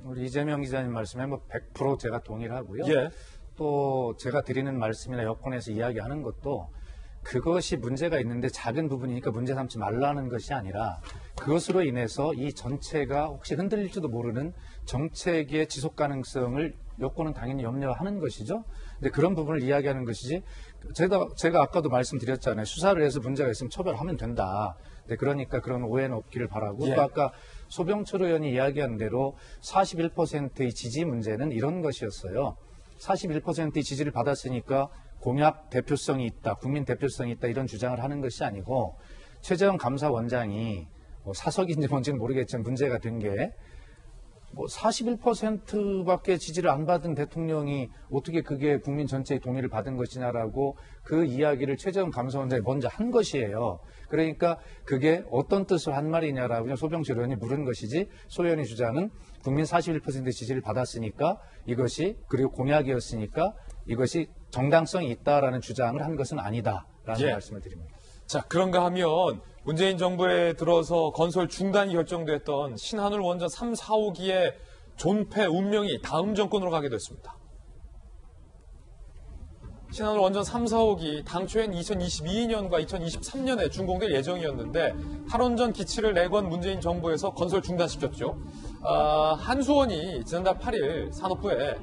우리 이재명 기자님 말씀에 100% 제가 동의를 하고요. 예. 또 제가 드리는 말씀이나 여권에서 이야기하는 것도 그것이 문제가 있는데 작은 부분이니까 문제 삼지 말라는 것이 아니라 그것으로 인해서 이 전체가 혹시 흔들릴지도 모르는 정책의 지속 가능성을 여권은 당연히 염려하는 것이죠. 근데 그런 부분을 이야기하는 것이지 제가 아까도 말씀드렸잖아요. 수사를 해서 문제가 있으면 처벌하면 된다. 네, 그러니까 그런 오해는 없기를 바라고 또 아까 소병철 의원이 이야기한 대로 41%의 지지 문제는 이런 것이었어요. 41%의 지지를 받았으니까 공약 대표성이 있다, 국민 대표성이 있다 이런 주장을 하는 것이 아니고 최재형 감사원장이 사석인지 뭔지는 모르겠지만 문제가 된 게 41%밖에 지지를 안 받은 대통령이 어떻게 그게 국민 전체의 동의를 받은 것이냐라고 그 이야기를 최재형 감사원장이 먼저 한 것이에요. 그러니까 그게 어떤 뜻을 한 말이냐라고 소병철 의원이 물은 것이지 소 의원의 주장은 국민 41%의 지지를 받았으니까 이것이 그리고 공약이었으니까 이것이 정당성이 있다라는 주장을 한 것은 아니다라는 말씀을 드립니다. 자, 그런가 하면 문재인 정부에 들어서 건설 중단이 결정됐던 신한울 원전 3, 4호기의 존폐 운명이 다음 정권으로 가게 됐습니다. 신한울 원전 3, 4호기 당초엔 2022년과 2023년에 준공될 예정이었는데 탈원전 기치를 내건 문재인 정부에서 건설 중단시켰죠. 한수원이 지난달 8일 산업부에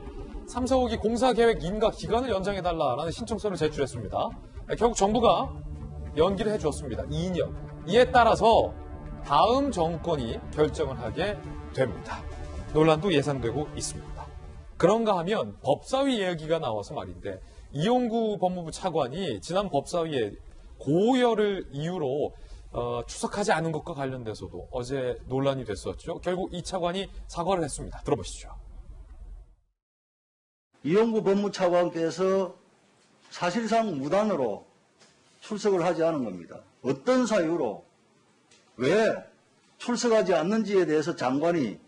3, 4호기 공사 계획 인가 기간을 연장해달라는 신청서를 제출했습니다. 결국 정부가 연기를 해주었습니다. 2년. 이에 따라서 다음 정권이 결정을 하게 됩니다. 논란도 예상되고 있습니다. 그런가 하면 법사위 이야기가 나와서 말인데 이용구 법무부 차관이 지난 법사위에 고열을 이유로出席하지 않은 것과 관련돼서도 어제 논란이 됐었죠. 결국 이 차관이 사과를 했습니다. 들어보시죠. 이용구 법무차관께서 사실상 무단으로 출석을 하지 않은 겁니다. 어떤 사유로 왜 출석하지 않는지에 대해서 장관이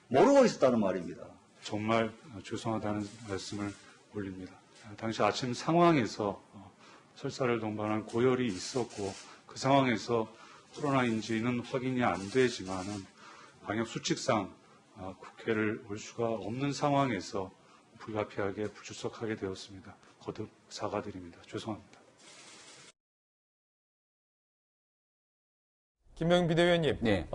모르고 있었다는 말입니다. 정말 죄송하다는 말씀을 올립니다. 당시 아침 상황에서 설사를 동반한 고열이 있었고 그 상황에서 코로나인지는 확인이 안 되지만은 방역 수칙상 국회를 올 수가 없는 상황에서 불가피하게 불출석하게 되었습니다. 거듭 사과드립니다. 죄송합니다. 김명인 비대위원님, 네.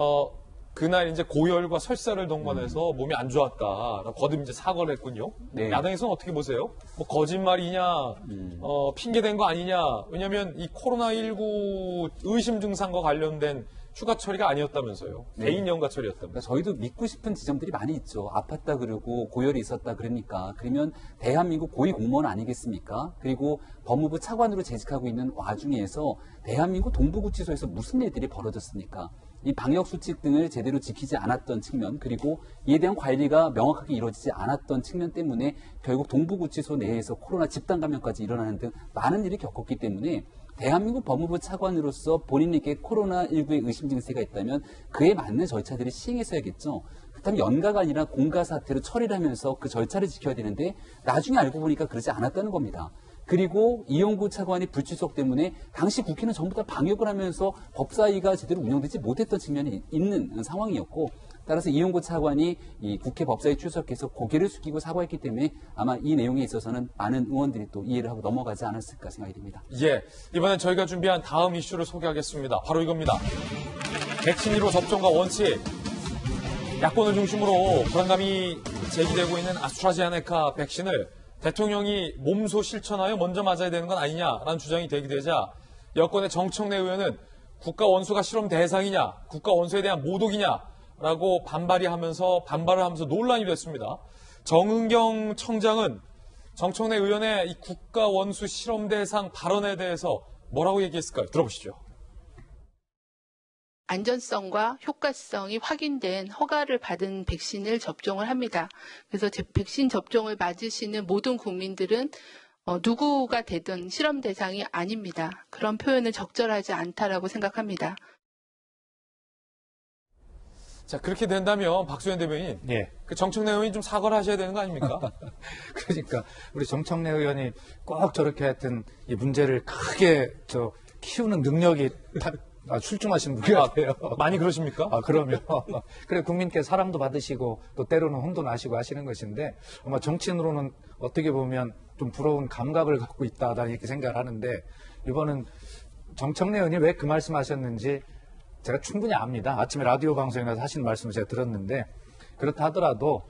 그날 이제 고열과 설사를 동반해서 몸이 안 좋았다. 거듭 이제 사과를 했군요. 네. 야당에서는 어떻게 보세요? 뭐 거짓말이냐, 핑계된 거 아니냐. 왜냐면 이 코로나19 의심 증상과 관련된 휴가 처리가 아니었다면서요. 네. 개인 연가 처리였다면서요. 저희도 믿고 싶은 지점들이 많이 있죠. 아팠다 그러고 고열이 있었다 그러니까. 그러면 대한민국 고위 공무원 아니겠습니까? 그리고 법무부 차관으로 재직하고 있는 와중에서 대한민국 동부구치소에서 무슨 일들이 벌어졌습니까? 이 방역수칙 등을 제대로 지키지 않았던 측면, 그리고 이에 대한 관리가 명확하게 이루어지지 않았던 측면 때문에 결국 동부구치소 내에서 코로나 집단 감염까지 일어나는 등 많은 일이 겪었기 때문에 대한민국 법무부 차관으로서 본인에게 코로나19의 의심 증세가 있다면 그에 맞는 절차들을 시행했어야겠죠. 그렇다면 연가가 아니라 공가 사태로 처리를 하면서 그 절차를 지켜야 되는데 나중에 알고 보니까 그러지 않았다는 겁니다. 그리고 이용구 차관의 불출석 때문에 당시 국회는 전부 다 방역을 하면서 법사위가 제대로 운영되지 못했던 측면이 있는 상황이었고, 따라서 이용구 차관이 이 국회 법사위 출석해서 고개를 숙이고 사과했기 때문에 아마 이 내용에 있어서는 많은 의원들이 또 이해를 하고 넘어가지 않았을까 생각이 듭니다. 예, 이번엔 저희가 준비한 다음 이슈를 소개하겠습니다. 바로 이겁니다. 백신 1호 접종과 원칙, 야권을 중심으로 불안감이 제기되고 있는 아스트라제네카 백신을 대통령이 몸소 실천하여 먼저 맞아야 되는 건 아니냐라는 주장이 제기되자 여권의 정청래 의원은 국가 원수가 실험 대상이냐, 국가 원수에 대한 모독이냐라고 반발을 하면서 논란이 됐습니다. 정은경 청장은 정청래 의원의 이 국가 원수 실험 대상 발언에 대해서 뭐라고 얘기했을까요? 들어보시죠. 안전성과 효과성이 확인된 허가를 받은 백신을 접종을 합니다. 그래서 백신 접종을 맞으시는 모든 국민들은 누구가 되든 실험 대상이 아닙니다. 그런 표현은 적절하지 않다라고 생각합니다. 자, 그렇게 된다면 박수현 대변인, 예. 그 정청래 의원이 좀 사과를 하셔야 되는 거 아닙니까? 그러니까 우리 정청래 의원이 꼭 저렇게 하여튼 이 문제를 크게 키우는 능력이 출중하신 분이 같아요. 많이 그러십니까? 그러면. 그래, 국민께 사랑도 받으시고, 또 때로는 혼도 나시고 하시는 것인데, 아마 정치인으로는 어떻게 보면 좀 부러운 감각을 갖고 있다, 난 이렇게 생각을 하는데, 이번은 정청래 의원이 왜 그 말씀 하셨는지 제가 충분히 압니다. 아침에 라디오 방송에 나서 하신 말씀을 제가 들었는데, 그렇다 하더라도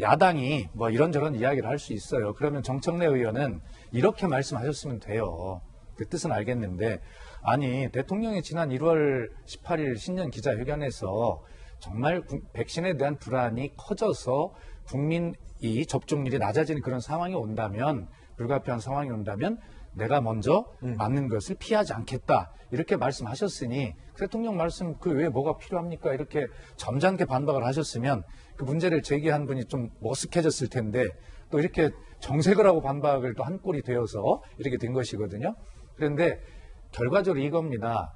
야당이 뭐 이런저런 이야기를 할 수 있어요. 그러면 정청래 의원은 이렇게 말씀하셨으면 돼요. 그 뜻은 알겠는데, 아니, 대통령이 지난 1월 18일 신년 기자회견에서 정말 백신에 대한 불안이 커져서 국민이 접종률이 낮아지는 그런 상황이 온다면, 불가피한 상황이 온다면 내가 먼저 맞는 것을 피하지 않겠다. 이렇게 말씀하셨으니 대통령 말씀 그 외에 뭐가 필요합니까? 이렇게 점잖게 반박을 하셨으면 그 문제를 제기한 분이 좀 머쓱해졌을 텐데 또 이렇게 정색을 하고 반박을 또 한 꼴이 되어서 이렇게 된 것이거든요. 그런데 결과적으로 이겁니다.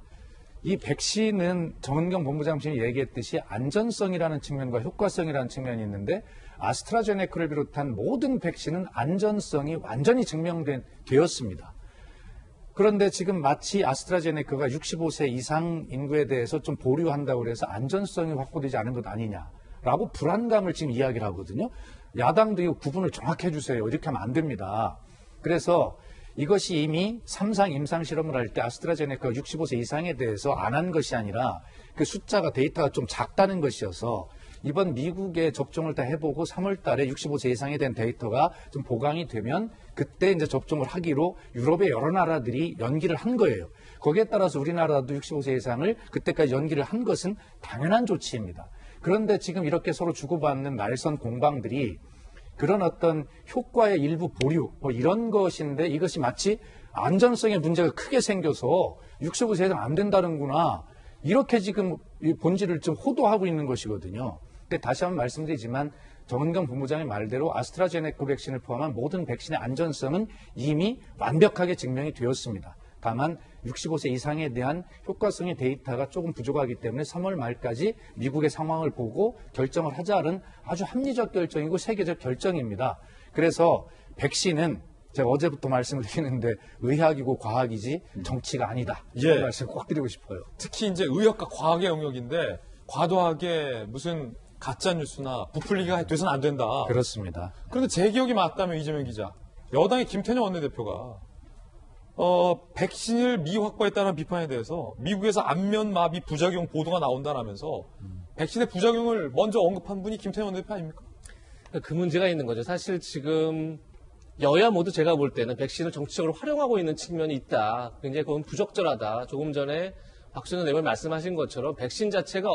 이 백신은 정은경 본부장님이 얘기했듯이 안전성이라는 측면과 효과성이라는 측면이 있는데 아스트라제네카를 비롯한 모든 백신은 안전성이 완전히 증명되었습니다. 그런데 지금 마치 아스트라제네카가 65세 이상 인구에 대해서 좀 보류한다고 해서 안전성이 확보되지 않은 것 아니냐라고 불안감을 지금 이야기를 하거든요. 야당도 이 구분을 정확히 해주세요. 이렇게 하면 안 됩니다. 그래서 이것이 이미 3상 임상 실험을 할 때 아스트라제네카 65세 이상에 대해서 안 한 것이 아니라 그 숫자가 데이터가 좀 작다는 것이어서 이번 미국에 접종을 다 해보고 3월 달에 65세 이상에 대한 데이터가 좀 보강이 되면 그때 이제 접종을 하기로 유럽의 여러 나라들이 연기를 한 거예요. 거기에 따라서 우리나라도 65세 이상을 그때까지 연기를 한 것은 당연한 조치입니다. 그런데 지금 이렇게 서로 주고받는 날선 공방들이 그런 어떤 효과의 일부 보류 뭐 이런 것인데 이것이 마치 안전성에 문제가 크게 생겨서 65세 이상 안 된다는구나. 이렇게 지금 이 본질을 좀 호도하고 있는 것이거든요. 근데 다시 한번 말씀드리지만 정은경 본부장의 말대로 아스트라제네카 백신을 포함한 모든 백신의 안전성은 이미 완벽하게 증명이 되었습니다. 다만 65세 이상에 대한 효과성의 데이터가 조금 부족하기 때문에 3월 말까지 미국의 상황을 보고 결정을 하자는 아주 합리적 결정이고 세계적 결정입니다. 그래서 백신은 제가 어제부터 말씀을 드리는데 의학이고 과학이지 정치가 아니다. 이런 말씀 꼭 드리고 싶어요. 특히 이제 의학과 과학의 영역인데 과도하게 무슨 가짜 뉴스나 부풀리기가 돼서는 안 된다. 그렇습니다. 그런데 제 기억이 맞다면 이재명 기자, 여당의 김태년 원내대표가 백신을 미확보했다는 비판에 대해서 미국에서 안면마비 부작용 보도가 나온다라면서 백신의 부작용을 먼저 언급한 분이 김태년 원내대표 아닙니까? 그 문제가 있는 거죠. 사실 지금 여야 모두 제가 볼 때는 백신을 정치적으로 활용하고 있는 측면이 있다. 굉장히 그건 부적절하다. 조금 전에 박준호 의원이 말씀하신 것처럼 백신 자체가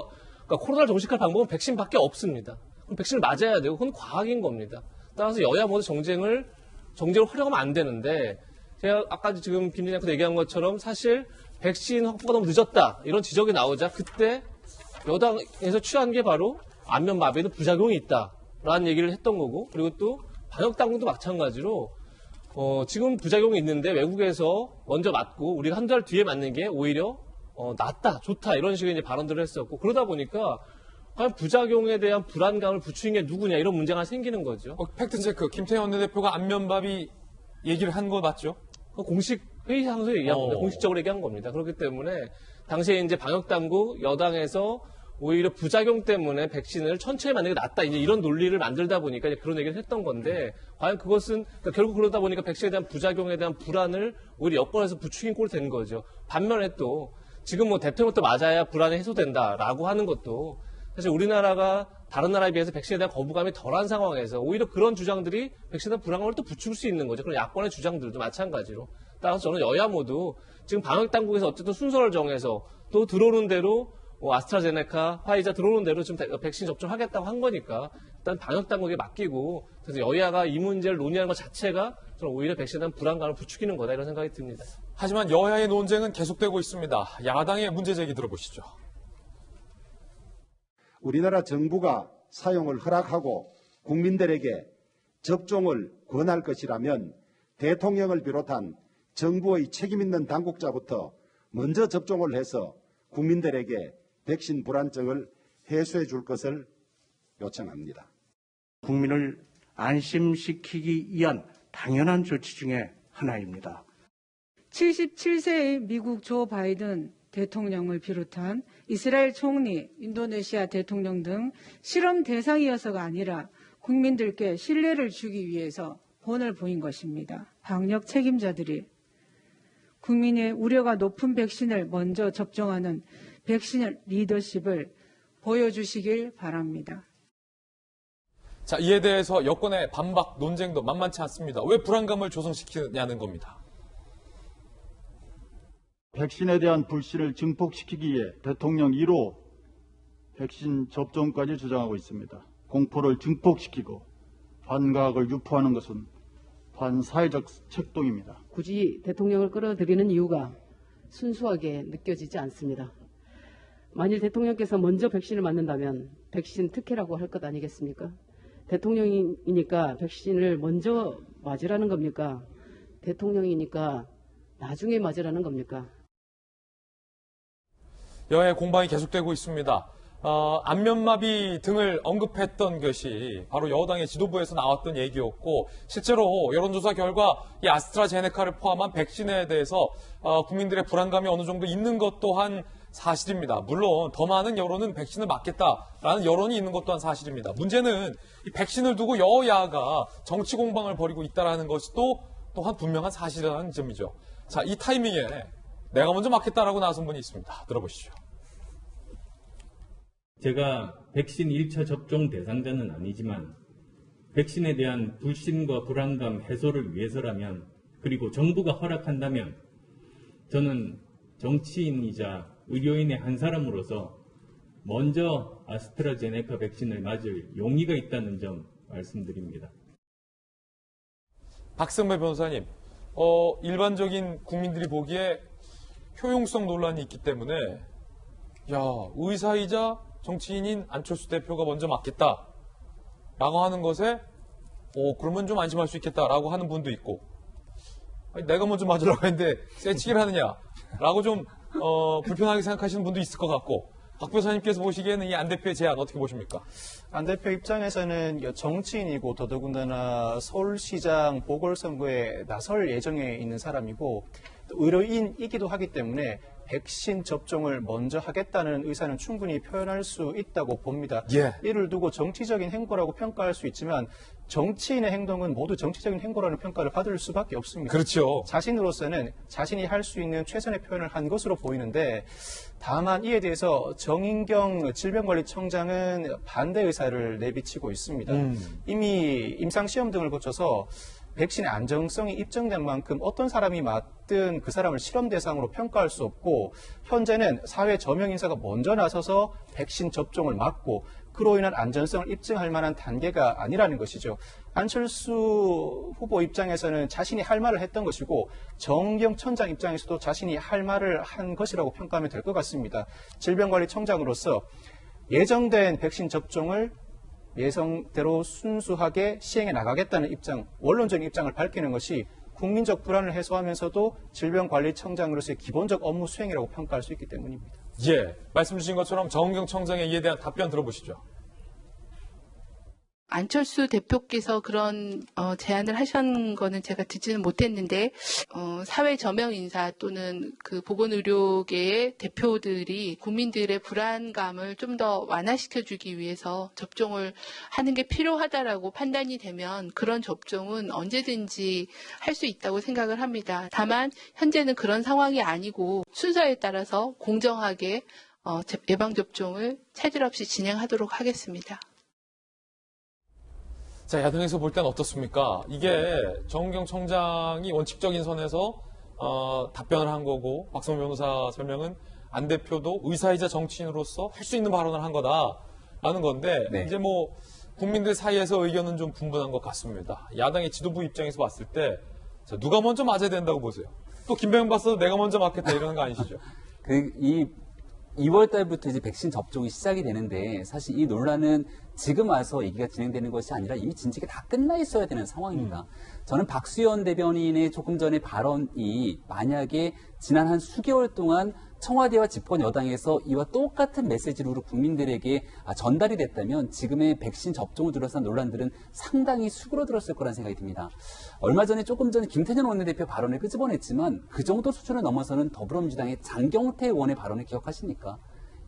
그러니까 코로나를 종식할 방법은 백신밖에 없습니다. 그럼 백신을 맞아야 되고 그건 과학인 겁니다. 따라서 여야 모두 정쟁을 활용하면 안 되는데 제가 아까 지금 김 기자께서 얘기한 것처럼 사실 백신 확보가 너무 늦었다 이런 지적이 나오자 그때 여당에서 취한 게 바로 안면마비에는 부작용이 있다라는 얘기를 했던 거고 그리고 또 방역당국도 마찬가지로 지금 부작용이 있는데 외국에서 먼저 맞고 우리가 한두 달 뒤에 맞는 게 오히려 낫다, 좋다 이런 식의 이제 발언들을 했었고 그러다 보니까 과연 부작용에 대한 불안감을 부추긴 게 누구냐 이런 문제가 생기는 거죠. 팩트체크 김태현 원내대표가 안면마비 얘기를 한 거 맞죠? 공식 회의상에서 얘기한 겁니다. 공식적으로 얘기한 겁니다. 그렇기 때문에 당시에 이제 방역당국 여당에서 오히려 부작용 때문에 백신을 천천히 만드는 게 낫다. 이제 이런 논리를 만들다 보니까 이제 그런 얘기를 했던 건데, 과연 그것은, 그러니까 결국 그러다 보니까 백신에 대한 부작용에 대한 불안을 오히려 여권에서 부추긴 꼴이 된 거죠. 반면에 또, 지금 뭐 대통령부터 맞아야 불안이 해소된다라고 하는 것도, 사실 우리나라가 다른 나라에 비해서 백신에 대한 거부감이 덜한 상황에서 오히려 그런 주장들이 백신에 대한 불안감을 또 부추길 수 있는 거죠. 그런 야권의 주장들도 마찬가지로. 따라서 저는 여야 모두 지금 방역당국에서 어쨌든 순서를 정해서 또 들어오는 대로 아스트라제네카, 화이자 들어오는 대로 지금 백신 접종하겠다고 한 거니까 일단 방역당국에 맡기고 그래서 여야가 이 문제를 논의하는 것 자체가 저는 오히려 백신에 대한 불안감을 부추기는 거다 이런 생각이 듭니다. 하지만 여야의 논쟁은 계속되고 있습니다. 야당의 문제 제기 들어보시죠. 우리나라 정부가 사용을 허락하고 국민들에게 접종을 권할 것이라면 대통령을 비롯한 정부의 책임 있는 당국자부터 먼저 접종을 해서 국민들에게 백신 불안증을 해소해 줄 것을 요청합니다. 국민을 안심시키기 위한 당연한 조치 중에 하나입니다. 77세의 미국 조 바이든 대통령을 비롯한 이스라엘 총리, 인도네시아 대통령 등 실험 대상이어서가 아니라 국민들께 신뢰를 주기 위해서 본을 보인 것입니다. 방역 책임자들이 국민의 우려가 높은 백신을 먼저 접종하는 백신 리더십을 보여주시길 바랍니다. 자, 이에 대해서 여권의 반박 논쟁도 만만치 않습니다. 왜 불안감을 조성시키냐는 겁니다. 백신에 대한 불신을 증폭시키기 위해 대통령 1호 백신 접종까지 주장하고 있습니다. 공포를 증폭시키고 반과학을 유포하는 것은 반사회적 책동입니다. 굳이 대통령을 끌어들이는 이유가 순수하게 느껴지지 않습니다. 만일 대통령께서 먼저 백신을 맞는다면 백신 특혜라고 할 것 아니겠습니까? 대통령이니까 백신을 먼저 맞으라는 겁니까? 대통령이니까 나중에 맞으라는 겁니까? 여야의 공방이 계속되고 있습니다. 안면마비 등을 언급했던 것이 바로 여당의 지도부에서 나왔던 얘기였고 실제로 여론조사 결과 이 아스트라제네카를 포함한 백신에 대해서 국민들의 불안감이 어느 정도 있는 것 또한 사실입니다. 물론 더 많은 여론은 백신을 맞겠다라는 여론이 있는 것 또한 사실입니다. 문제는 이 백신을 두고 여야가 정치 공방을 벌이고 있다는 것이 또 또한 분명한 사실이라는 점이죠. 자, 이 타이밍에 내가 먼저 맞겠다라고 나선 분이 있습니다. 들어보시죠. 제가 백신 1차 접종 대상자는 아니지만 백신에 대한 불신과 불안감 해소를 위해서라면, 그리고 정부가 허락한다면 저는 정치인이자 의료인의 한 사람으로서 먼저 아스트라제네카 백신을 맞을 용의가 있다는 점 말씀드립니다. 박성배 변호사님, 일반적인 국민들이 보기에 효용성 논란이 있기 때문에 의사이자 정치인인 안철수 대표가 먼저 맞겠다라고 하는 것에 그러면 좀 안심할 수 있겠다라고 하는 분도 있고, 아니, 내가 먼저 맞으려고 했는데 세치기를 하느냐라고 좀 불편하게 생각하시는 분도 있을 것 같고, 박 변호사님께서 보시기에는 이 안 대표의 제안 어떻게 보십니까? 안 대표 입장에서는 정치인이고 더더군다나 서울시장 보궐선거에 나설 예정에 있는 사람이고 의료인이기도 하기 때문에 백신 접종을 먼저 하겠다는 의사는 충분히 표현할 수 있다고 봅니다. 예. 이를 두고 정치적인 행보라고 평가할 수 있지만 정치인의 행동은 모두 정치적인 행보라는 평가를 받을 수밖에 없습니다. 그렇죠. 자신으로서는 자신이 할 수 있는 최선의 표현을 한 것으로 보이는데, 다만 이에 대해서 정인경 질병관리청장은 반대 의사를 내비치고 있습니다. 이미 임상시험 등을 거쳐서 백신의 안정성이 입증된 만큼 어떤 사람이 맞든 그 사람을 실험 대상으로 평가할 수 없고, 현재는 사회 저명 인사가 먼저 나서서 백신 접종을 막고 그로 인한 안전성을 입증할 만한 단계가 아니라는 것이죠. 안철수 후보 입장에서는 자신이 할 말을 했던 것이고, 정경 천장 입장에서도 자신이 할 말을 한 것이라고 평가하면 될 것 같습니다. 질병관리청장으로서 예정된 백신 접종을 예정대로 순수하게 시행해 나가겠다는 입장, 원론적인 입장을 밝히는 것이 국민적 불안을 해소하면서도 질병관리청장으로서의 기본적 업무 수행이라고 평가할 수 있기 때문입니다. 예, 말씀 주신 것처럼 정은경 청장의 이에 대한 답변 들어보시죠. 안철수 대표께서 그런 제안을 하신 거는 제가 듣지는 못했는데, 사회 저명 인사 또는 그 보건의료계의 대표들이 국민들의 불안감을 좀 더 완화시켜주기 위해서 접종을 하는 게 필요하다라고 판단이 되면 그런 접종은 언제든지 할 수 있다고 생각을 합니다. 다만 현재는 그런 상황이 아니고 순서에 따라서 공정하게 예방접종을 차질 없이 진행하도록 하겠습니다. 자, 야당에서 볼 때는 어떻습니까? 이게 정은경 청장이 원칙적인 선에서 답변을 한 거고, 박성배 변호사 설명은 안 대표도 의사이자 정치인으로서 할 수 있는 발언을 한 거다라는 건데, 네. 이제 국민들 사이에서 의견은 좀 분분한 것 같습니다. 야당의 지도부 입장에서 봤을 때 누가 먼저 맞아야 된다고 보세요? 또 김병현 봤어도 내가 먼저 맞겠다 이러는 거 아니시죠? 2월 달부터 이제 백신 접종이 시작이 되는데, 사실 이 논란은 지금 와서 얘기가 진행되는 것이 아니라 이미 진작에 다 끝나 있어야 되는 상황입니다. 저는 박수현 대변인의 조금 전의 발언이 만약에 지난 한 수개월 동안 청와대와 집권 여당에서 이와 똑같은 메시지로 국민들에게 전달이 됐다면 지금의 백신 접종을 둘러싼 논란들은 상당히 수그러들었을 거라는 생각이 듭니다. 얼마 전에 조금 전에 김태년 원내대표 발언을 끄집어냈지만 그 정도 수준을 넘어서는 더불어민주당의 장경태 의원의 발언을 기억하십니까?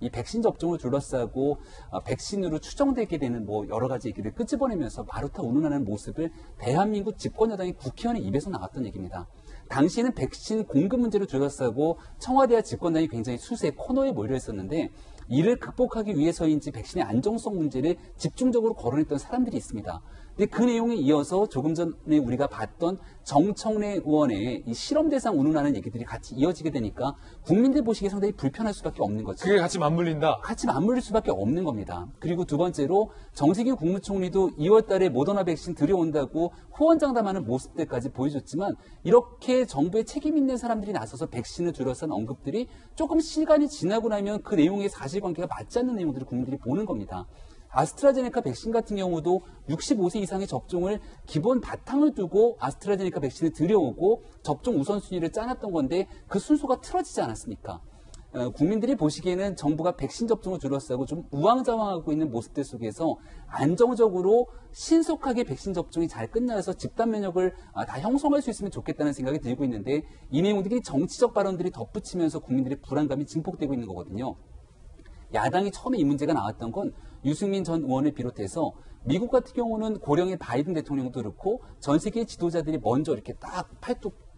이 백신 접종을 둘러싸고 백신으로 추정되게 되는 여러 가지 얘기를 끄집어내면서 마루타 운운하는 모습을 대한민국 집권 여당의 국회의원의 입에서 나왔던 얘기입니다. 당시에는 백신 공급 문제를 둘러싸고 청와대와 집권당이 굉장히 수세의 코너에 몰려 있었는데, 이를 극복하기 위해서인지 백신의 안정성 문제를 집중적으로 거론했던 사람들이 있습니다. 근데 그 내용에 이어서 조금 전에 우리가 봤던 정청래 의원의 이 실험 대상 운운하는 얘기들이 같이 이어지게 되니까 국민들 보시기에 상당히 불편할 수밖에 없는 거죠. 그게 같이 맞물린다? 같이 맞물릴 수밖에 없는 겁니다. 그리고 두 번째로 정세균 국무총리도 2월 달에 모더나 백신 들여온다고 후원장담하는 모습들까지 보여줬지만, 이렇게 정부의 책임 있는 사람들이 나서서 백신을 둘러싼 언급들이 조금 시간이 지나고 나면 그 내용의 사실관계가 맞지 않는 내용들을 국민들이 보는 겁니다. 아스트라제네카 백신 같은 경우도 65세 이상의 접종을 기본 바탕을 두고 아스트라제네카 백신을 들여오고 접종 우선순위를 짜놨던 건데 그 순서가 틀어지지 않았습니까? 국민들이 보시기에는 정부가 백신 접종을 둘러싸고 좀 우왕좌왕하고 있는 모습들 속에서 안정적으로 신속하게 백신 접종이 잘 끝나서 집단 면역을 다 형성할 수 있으면 좋겠다는 생각이 들고 있는데, 이 내용들이 정치적 발언들이 덧붙이면서 국민들의 불안감이 증폭되고 있는 거거든요. 야당이 처음에 이 문제가 나왔던 건 유승민 전 의원을 비롯해서 미국 같은 경우는 고령의 바이든 대통령도 그렇고 전 세계 지도자들이 먼저 이렇게 딱 팔뚝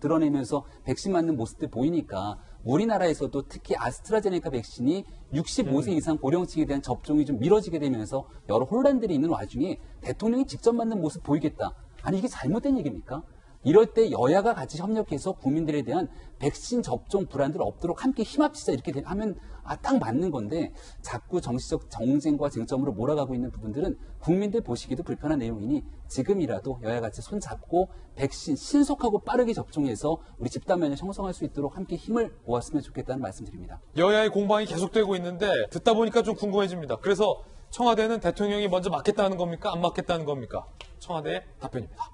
드러내면서 백신 맞는 모습들 보이니까 우리나라에서도 특히 아스트라제네카 백신이 65세 이상 고령층에 대한 접종이 좀 미뤄지게 되면서 여러 혼란들이 있는 와중에 대통령이 직접 맞는 모습 보이겠다. 아니 이게 잘못된 얘기입니까? 이럴 때 여야가 같이 협력해서 국민들에 대한 백신 접종 불안들 없도록 함께 힘합시다 이렇게 하면 딱 맞는 건데 자꾸 정치적 정쟁과 쟁점으로 몰아가고 있는 부분들은 국민들 보시기도 불편한 내용이니 지금이라도 여야 같이 손잡고 백신 신속하고 빠르게 접종해서 우리 집단 면역 형성할 수 있도록 함께 힘을 모았으면 좋겠다는 말씀드립니다. 여야의 공방이 계속되고 있는데 듣다 보니까 좀 궁금해집니다. 그래서 청와대는 대통령이 먼저 맞겠다는 겁니까? 안 맞겠다는 겁니까? 청와대의 답변입니다.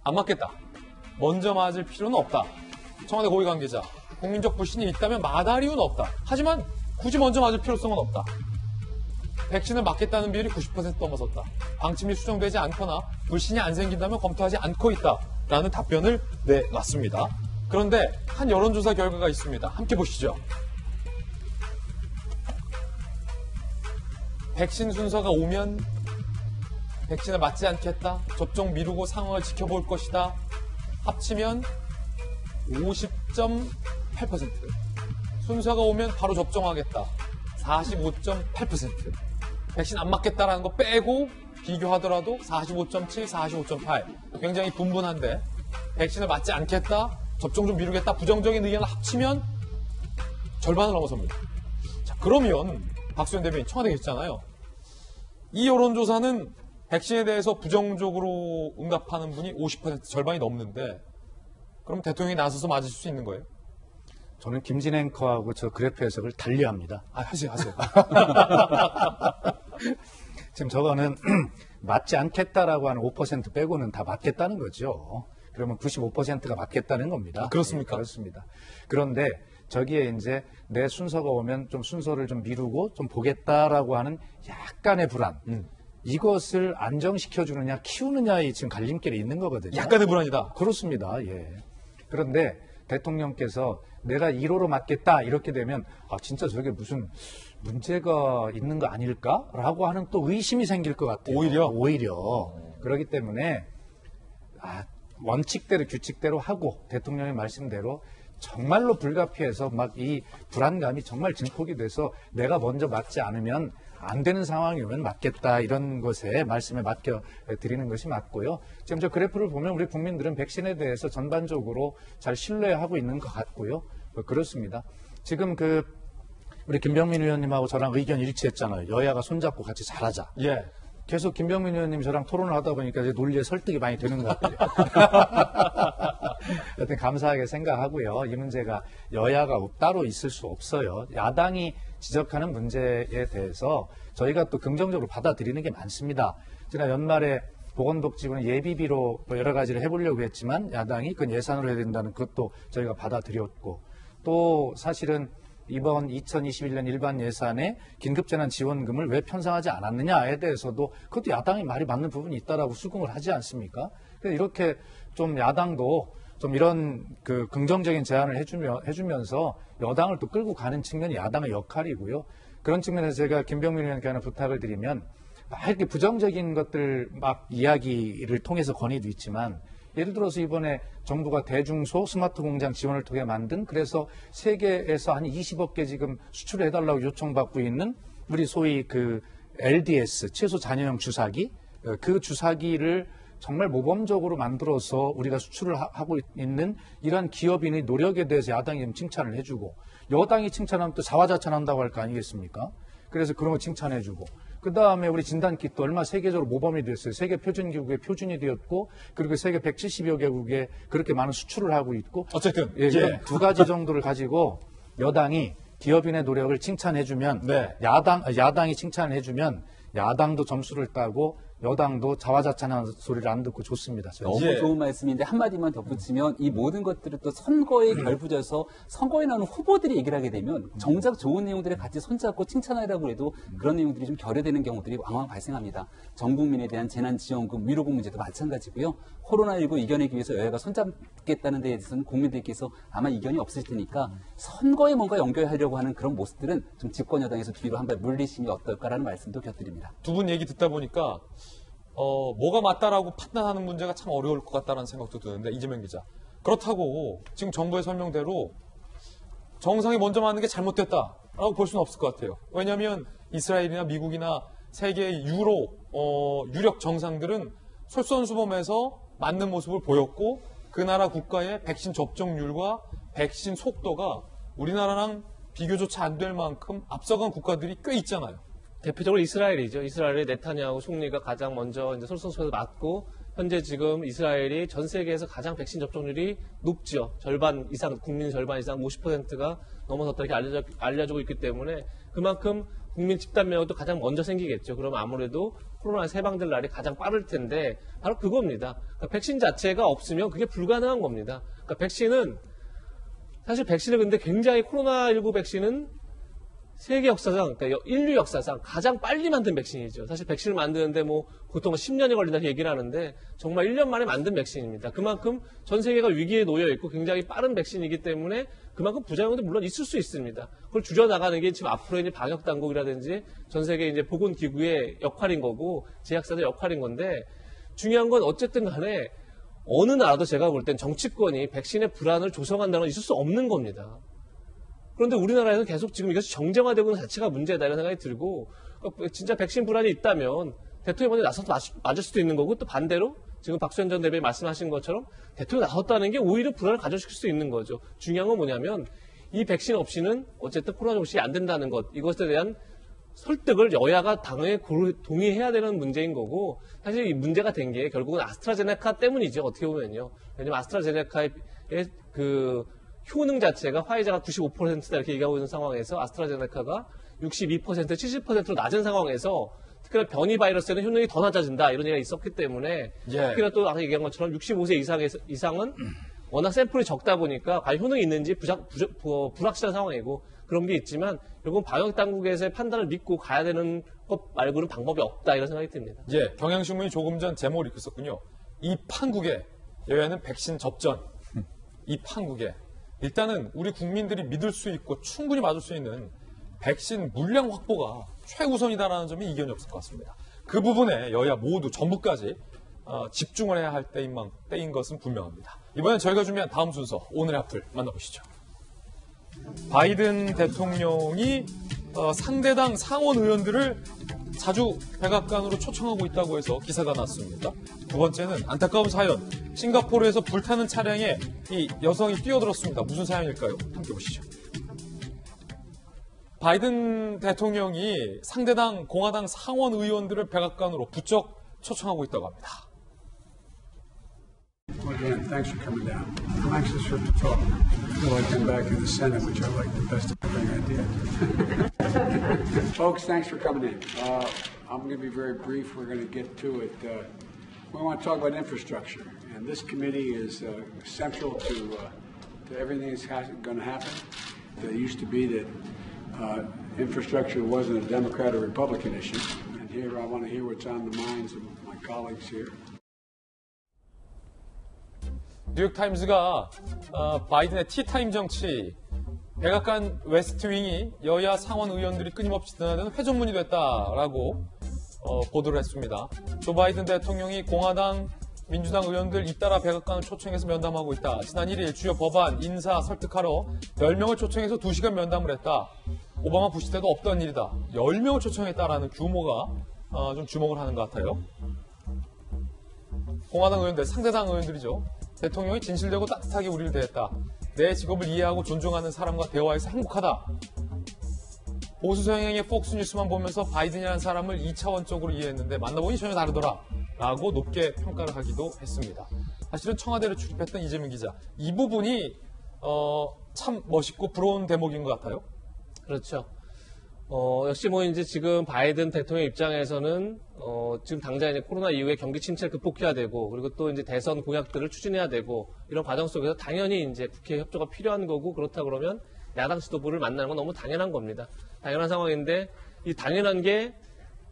안 맞겠다. 먼저 맞을 필요는 없다. 청와대 고위 관계자. 국민적 불신이 있다면 마다할 이유는 없다. 하지만 굳이 먼저 맞을 필요성은 없다. 백신을 맞겠다는 비율이 90% 넘어섰다. 방침이 수정되지 않거나 불신이 안 생긴다면 검토하지 않고 있다라는 답변을 내놨습니다. 그런데 한 여론조사 결과가 있습니다. 함께 보시죠. 백신 순서가 오면 백신을 맞지 않겠다. 접종 미루고 상황을 지켜볼 것이다. 합치면 50.8%. 순서가 오면 바로 접종하겠다. 45.8%. 백신 안 맞겠다라는 거 빼고 비교하더라도 45.7, 45.8. 굉장히 분분한데 백신을 맞지 않겠다. 접종 좀 미루겠다. 부정적인 의견을 합치면 절반을 넘어섭니다. 자, 그러면 박수현 대변인 청와대에 있잖아요. 이 여론조사는 백신에 대해서 부정적으로 응답하는 분이 50% 절반이 넘는데 그럼 대통령이 나서서 맞으실 수 있는 거예요? 저는 김진 앵커하고 저 그래프 해석을 달리합니다. 하세요. 지금 저거는 맞지 않겠다라고 하는 5% 빼고는 다 맞겠다는 거죠. 그러면 95%가 맞겠다는 겁니다. 그렇습니까? 네, 그렇습니다. 그런데 저기에 이제 내 순서가 오면 좀 순서를 좀 미루고 좀 보겠다라고 하는 약간의 불안. 이것을 안정시켜주느냐 키우느냐의 지금 갈림길에 있는 거거든요. 약간의 불안이다. 그렇습니다. 예. 그런데 대통령께서 내가 1호로 맞겠다 이렇게 되면 진짜 저게 무슨 문제가 있는 거 아닐까라고 하는 또 의심이 생길 것 같아요. 오히려. 그렇기 때문에 원칙대로 규칙대로 하고 대통령의 말씀대로 정말로 불가피해서 막 이 불안감이 정말 증폭이 돼서 내가 먼저 맞지 않으면 안 되는 상황이면 맞겠다 이런 것에 말씀에 맡겨 드리는 것이 맞고요. 지금 저 그래프를 보면 우리 국민들은 백신에 대해서 전반적으로 잘 신뢰하고 있는 것 같고요. 그렇습니다. 지금 우리 김병민 의원님하고 저랑 의견 일치했잖아요. 여야가 손잡고 같이 잘하자. 예. 계속 김병민 의원님 저랑 토론을 하다 보니까 이제 논리에 설득이 많이 되는 것 같아요. 여튼 감사하게 생각하고요. 이 문제가 여야가 따로 있을 수 없어요. 야당이 지적하는 문제에 대해서 저희가 또 긍정적으로 받아들이는 게 많습니다. 지난 연말에 보건복지부는 예비비로 여러 가지를 해보려고 했지만 야당이 그건 예산으로 해야 된다는 그것도 저희가 받아들였고 또 사실은 이번 2021년 일반 예산에 긴급재난지원금을 왜 편성하지 않았느냐에 대해서도 그것도 야당이 말이 맞는 부분이 있다라고 수긍을 하지 않습니까? 그래서 이렇게 좀 야당도 좀 이런 긍정적인 제안을 해주면서 여당을 또 끌고 가는 측면이 야당의 역할이고요. 그런 측면에서 제가 김병민 의원께 하나 부탁을 드리면 이렇게 부정적인 것들 막 이야기를 통해서 건의도 있지만 예를 들어서 이번에 정부가 대중소 스마트 공장 지원을 통해 만든 그래서 세계에서 한 20억 개 지금 수출을 해달라고 요청받고 있는 우리 소위 LDS 최소 잔여형 주사기 그 주사기를 정말 모범적으로 만들어서 우리가 수출을 하고 있는 이러한 기업인의 노력에 대해서 야당이 좀 칭찬을 해주고 여당이 칭찬하면 또 자화자찬한다고 할 거 아니겠습니까? 그래서 그런 거 칭찬해주고 그 다음에 우리 진단키트 얼마 세계적으로 모범이 됐어요. 세계 표준기구의 표준이 되었고 그리고 세계 170여 개국에 그렇게 많은 수출을 하고 있고 어쨌든 이런 두 가지 정도를 가지고 여당이 기업인의 노력을 칭찬해주면 야당이 칭찬을 해주면 야당도 점수를 따고 여당도 자화자찬하는 소리를 안 듣고 좋습니다. 너무 좋은 말씀인데 한마디만 덧붙이면 이 모든 것들을 또 선거에 결부져서 선거에 나오는 후보들이 얘기를 하게 되면 정작 좋은 내용들을 같이 손잡고 칭찬하려고 해도 그런 내용들이 좀 결여되는 경우들이 왕왕 발생합니다. 전 국민에 대한 재난지원금, 위로금 문제도 마찬가지고요. 코로나19 이겨내기 위해서 여야가 손잡겠다는 데에 대해서는 국민들께서 아마 이견이 없을 테니까 선거에 뭔가 연결하려고 하는 그런 모습들은 좀 집권 여당에서 뒤로 한 발 물리심이 어떨까라는 말씀도 곁드립니다. 두 분 얘기 듣다 보니까 뭐가 맞다라고 판단하는 문제가 참 어려울 것 같다는 생각도 드는데 이재명 기자. 그렇다고 지금 정부의 설명대로 정상이 먼저 맞는 게 잘못됐다라고 볼 수는 없을 것 같아요. 왜냐하면 이스라엘이나 미국이나 세계의 유력 정상들은 솔선수범해서 맞는 모습을 보였고 그 나라 국가의 백신 접종률과 백신 속도가 우리나라랑 비교조차 안 될 만큼 앞서간 국가들이 꽤 있잖아요. 대표적으로 이스라엘이죠. 이스라엘의 네타냐후 총리가 가장 먼저 이제 솔선수범해서 맞고 현재 지금 이스라엘이 전 세계에서 가장 백신 접종률이 높죠. 절반 이상, 국민 절반 이상 50%가 넘어섰다 이렇게 알려지고 있기 때문에 그만큼 국민 집단 면역도 가장 먼저 생기겠죠. 그러면 아무래도 코로나 세방될 날이 가장 빠를 텐데 바로 그겁니다. 그러니까 백신 자체가 없으면 그게 불가능한 겁니다. 그러니까 백신은 사실 백신을 근데 굉장히 코로나19 백신은 세계 역사상, 그러니까 인류 역사상 가장 빨리 만든 백신이죠. 사실 백신을 만드는데 뭐 보통 10년이 걸린다고 얘기를 하는데 정말 1년 만에 만든 백신입니다. 그만큼 전 세계가 위기에 놓여 있고 굉장히 빠른 백신이기 때문에 그만큼 부작용도 물론 있을 수 있습니다. 그걸 줄여나가는 게 지금 앞으로 이제 방역 당국이라든지 전 세계 이제 보건기구의 역할인 거고 제약사의 역할인 건데 중요한 건 어쨌든 간에 어느 나라도 제가 볼 땐 정치권이 백신의 불안을 조성한다는 건 있을 수 없는 겁니다. 그런데 우리나라에서 계속 지금 이것이 정쟁화되고 있는 자체가 문제다 이런 생각이 들고 진짜 백신 불안이 있다면 대통령이 먼저 나서서 맞을 수도 있는 거고 또 반대로 지금 박수현 전 대변인 말씀하신 것처럼 대통령이 나섰다는 게 오히려 불안을 가져실 수 있는 거죠. 중요한 건 뭐냐면 이 백신 없이는 어쨌든 코로나 정책이 안 된다는 것 이것에 대한 설득을 여야가 당연히 동의해야 되는 문제인 거고 사실 이 문제가 된 게 결국은 아스트라제네카 때문이죠. 어떻게 보면요. 왜냐면 아스트라제네카의 그 효능 자체가 화이자가 95%다 이렇게 얘기하고 있는 상황에서 아스트라제네카가 62%, 70%로 낮은 상황에서 특히나 변이 바이러스에는 효능이 더 낮아진다 이런 얘기가 있었기 때문에 특히나 또 아까 얘기한 것처럼 65세 이상은 워낙 샘플이 적다 보니까 과연 효능이 있는지 불확실한 상황이고 그런 게 있지만 결국은 방역 당국에서의 판단을 믿고 가야 되는 것 말고는 방법이 없다 이런 생각이 듭니다. 경향신문이 조금 전 제목을 읽었었군요. 이 판국에 여야는 백신 접전. 이 판국에 일단은 우리 국민들이 믿을 수 있고 충분히 맞을 수 있는 백신 물량 확보가 최우선이다라는 점이 이견이 없을 것 같습니다. 그 부분에 여야 모두 전부까지 집중을 해야 할 때인 것은 분명합니다. 이번엔 저희가 준비한 다음 순서 오늘의 앞을 만나보시죠. 바이든 대통령이 상대당 상원 의원들을 자주 백악관으로 초청하고 있다고 해서 기사가 났습니다. 두 번째는 안타까운 사연. 싱가포르에서 불타는 차량에 이 여성이 뛰어들었습니다. 무슨 사연일까요? 함께 보시죠. 바이든 대통령이 상대당 공화당 상원 의원들을 백악관으로 부쩍 초청하고 있다고 합니다. Well, again, thanks for coming down. I'm anxious for to talk. Till I come back in the Senate, which I like the best thing I did. Folks, thanks for coming in. I'm going to be very brief. We're going to get to it. We want to talk about infrastructure, and this committee is central to everything that's going to happen. It used to be that infrastructure wasn't a Democrat or Republican issue, and here I want to hear what's on the minds of my colleagues here. 뉴욕타임즈가 바이든의 티타임 정치, 백악관 웨스트윙이 여야 상원 의원들이 끊임없이 드나드는 회전문이 됐다라고 보도를 했습니다. 조 바이든 대통령이 공화당, 민주당 의원들 잇따라 백악관을 초청해서 면담하고 있다. 지난 1일 주요 법안, 인사 설득하러 10명을 초청해서 2시간 면담을 했다. 오바마 부시 때도 없던 일이다. 10명을 초청했다라는 규모가 좀 주목을 하는 것 같아요. 공화당 의원들, 상대당 의원들이죠. 대통령이 진실되고 따뜻하게 우리를 대했다. 내 직업을 이해하고 존중하는 사람과 대화해서 행복하다. 보수 성향의 폭스뉴스만 보면서 바이든이라는 사람을 2차원적으로 이해했는데 만나보니 전혀 다르더라. 라고 높게 평가를 하기도 했습니다. 사실은 청와대를 출입했던 이재명 기자. 이 부분이 참 멋있고 부러운 대목인 것 같아요. 그렇죠. 역시 뭐 이제 지금 바이든 대통령 입장에서는 지금 당장 이제 코로나 이후에 경기 침체를 극복해야 되고, 그리고 또 이제 대선 공약들을 추진해야 되고, 이런 과정 속에서 당연히 이제 국회 협조가 필요한 거고, 그렇다 그러면 야당 지도부를 만나는 건 너무 당연한 겁니다. 당연한 상황인데, 이 당연한 게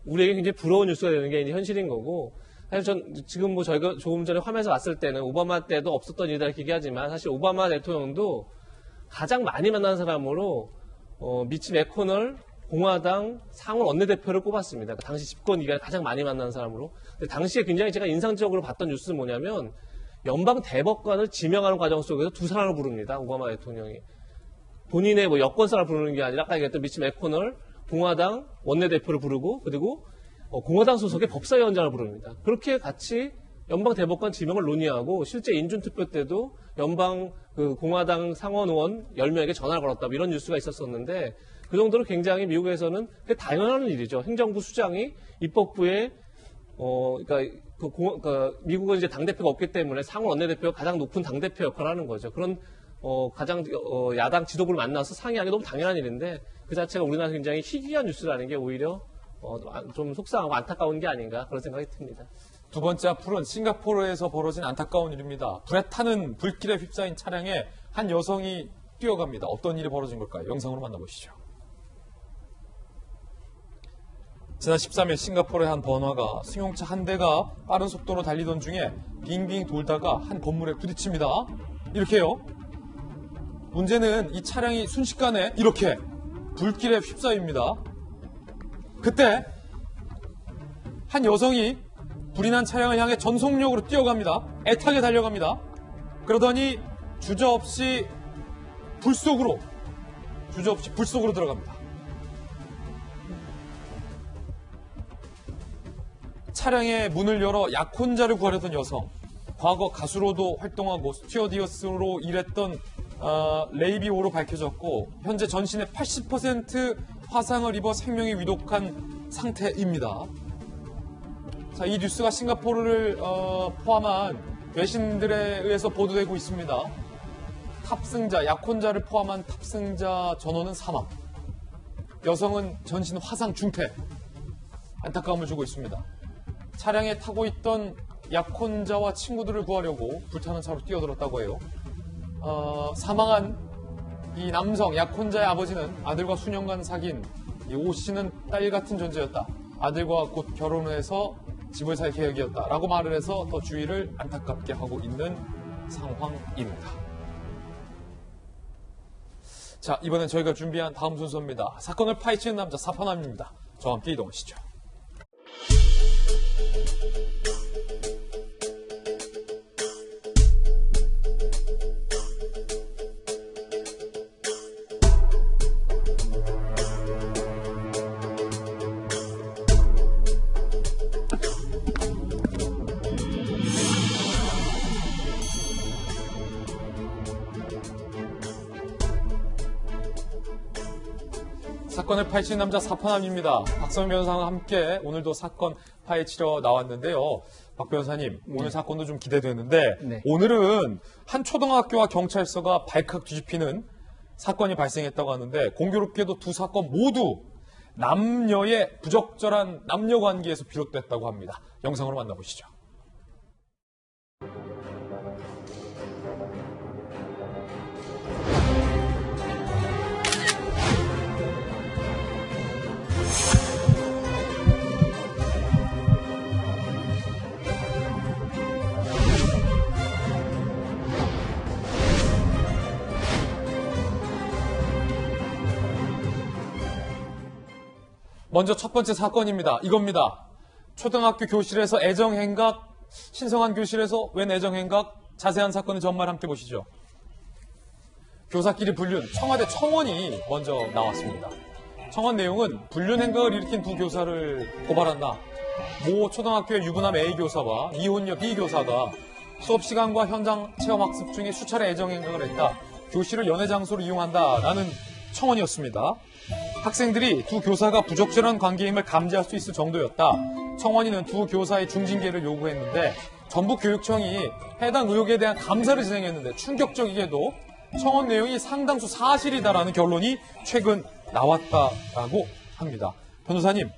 우리에게 굉장히 부러운 뉴스가 되는 게 이제 현실인 거고, 사실 전 지금 뭐 저희가 조금 전에 화면에서 봤을 때는 오바마 때도 없었던 일이라 이렇게 얘기하지만, 사실 오바마 대통령도 가장 많이 만난 사람으로 미치 맥코널 공화당 상원 원내대표를 꼽았습니다. 그 당시 집권 이가 가장 많이 만난 사람으로. 근데 당시에 굉장히 제가 인상적으로 봤던 뉴스는 뭐냐면, 연방 대법관을 지명하는 과정 속에서 두 사람을 부릅니다. 오바마 대통령이. 본인의 뭐 여권사를 부르는 게 아니라 아까 얘기했던 미치 맥코널 공화당 원내대표를 부르고, 그리고 공화당 소속의 법사위원장을 부릅니다. 그렇게 같이 연방 대법관 지명을 논의하고, 실제 인준투표 때도 연방 공화당 상원 의원 10명에게 전화를 걸었다, 이런 뉴스가 있었었는데, 그 정도로 굉장히 미국에서는 그게 당연한 일이죠. 행정부 수장이 입법부에 미국은 이제 당대표가 없기 때문에 상원 원내대표가 가장 높은 당대표 역할을 하는 거죠. 그런 가장 야당 지도부를 만나서 상의하기 너무 당연한 일인데, 그 자체가 우리나라에서 굉장히 희귀한 뉴스라는 게 오히려 좀 속상하고 안타까운 게 아닌가, 그런 생각이 듭니다. 두 번째 앞으로는 싱가포르에서 벌어진 안타까운 일입니다. 불에 타는 불길에 휩싸인 차량에 한 여성이 뛰어갑니다. 어떤 일이 벌어진 걸까요? 영상으로 만나보시죠. 지난 13일 싱가포르의 한 번화가 승용차 한 대가 빠른 속도로 달리던 중에 빙빙 돌다가 한 건물에 부딪힙니다. 이렇게요. 문제는 이 차량이 순식간에 이렇게 불길에 휩싸입니다. 그때 한 여성이 불이 난 차량을 향해 전속력으로 뛰어갑니다. 애타게 달려갑니다. 그러더니 주저없이 불 속으로 들어갑니다. 차량의 문을 열어 약혼자를 구하려던 여성, 과거 가수로도 활동하고 스튜어디어스로 일했던 레이비오로 밝혀졌고, 현재 전신의 80% 화상을 입어 생명이 위독한 상태입니다. 자, 이 뉴스가 싱가포르를 포함한 외신들에 의해서 보도되고 있습니다. 탑승자, 약혼자를 포함한 탑승자 전원은 사망, 여성은 전신 화상 중태, 안타까움을 주고 있습니다. 차량에 타고 있던 약혼자와 친구들을 구하려고 불타는 차로 뛰어들었다고 해요. 사망한 이 남성, 약혼자의 아버지는 아들과 수년간 사귄 이 오 씨는 딸 같은 존재였다. 아들과 곧 결혼을 해서 집을 살 계획이었다. 라고 말을 해서 더 주의를 안타깝게 하고 있는 상황입니다. 자, 이번엔 저희가 준비한 다음 순서입니다. 사건을 파헤치는 남자 사판함입니다. 저와 함께 이동하시죠. 사건을 파헤치는 남자 사판함입니다. 박성현 변호사와 함께 오늘도 사건 파헤치러 나왔는데요. 박 변호사님, 오늘 사건도 좀 기대되는데, 네. 오늘은 한 초등학교와 경찰서가 발칵 뒤집히는 사건이 발생했다고 하는데, 공교롭게도 두 사건 모두 남녀의 부적절한 남녀 관계에서 비롯됐다고 합니다. 영상으로 만나보시죠. 먼저 첫 번째 사건입니다. 이겁니다. 초등학교 교실에서 애정행각, 신성한 교실에서 웬 애정행각, 자세한 사건의 전말 함께 보시죠. 교사끼리 불륜, 청와대 청원이 먼저 나왔습니다. 청원 내용은 불륜 행각을 일으킨 두 교사를 고발한다. 모 초등학교의 유부남 A 교사와 미혼녀 B 교사가 수업시간과 현장 체험학습 중에 수차례 애정행각을 했다. 교실을 연애 장소로 이용한다라는 청원이었습니다. 학생들이 두 교사가 부적절한 관계임을 감지할 수 있을 정도였다. 청원인은 두 교사의 중징계를 요구했는데 전북교육청이 해당 의혹에 대한 감사를 진행했는데 충격적이게도 청원 내용이 상당수 사실이다라는 결론이 최근 나왔다라고 합니다. 변호사님,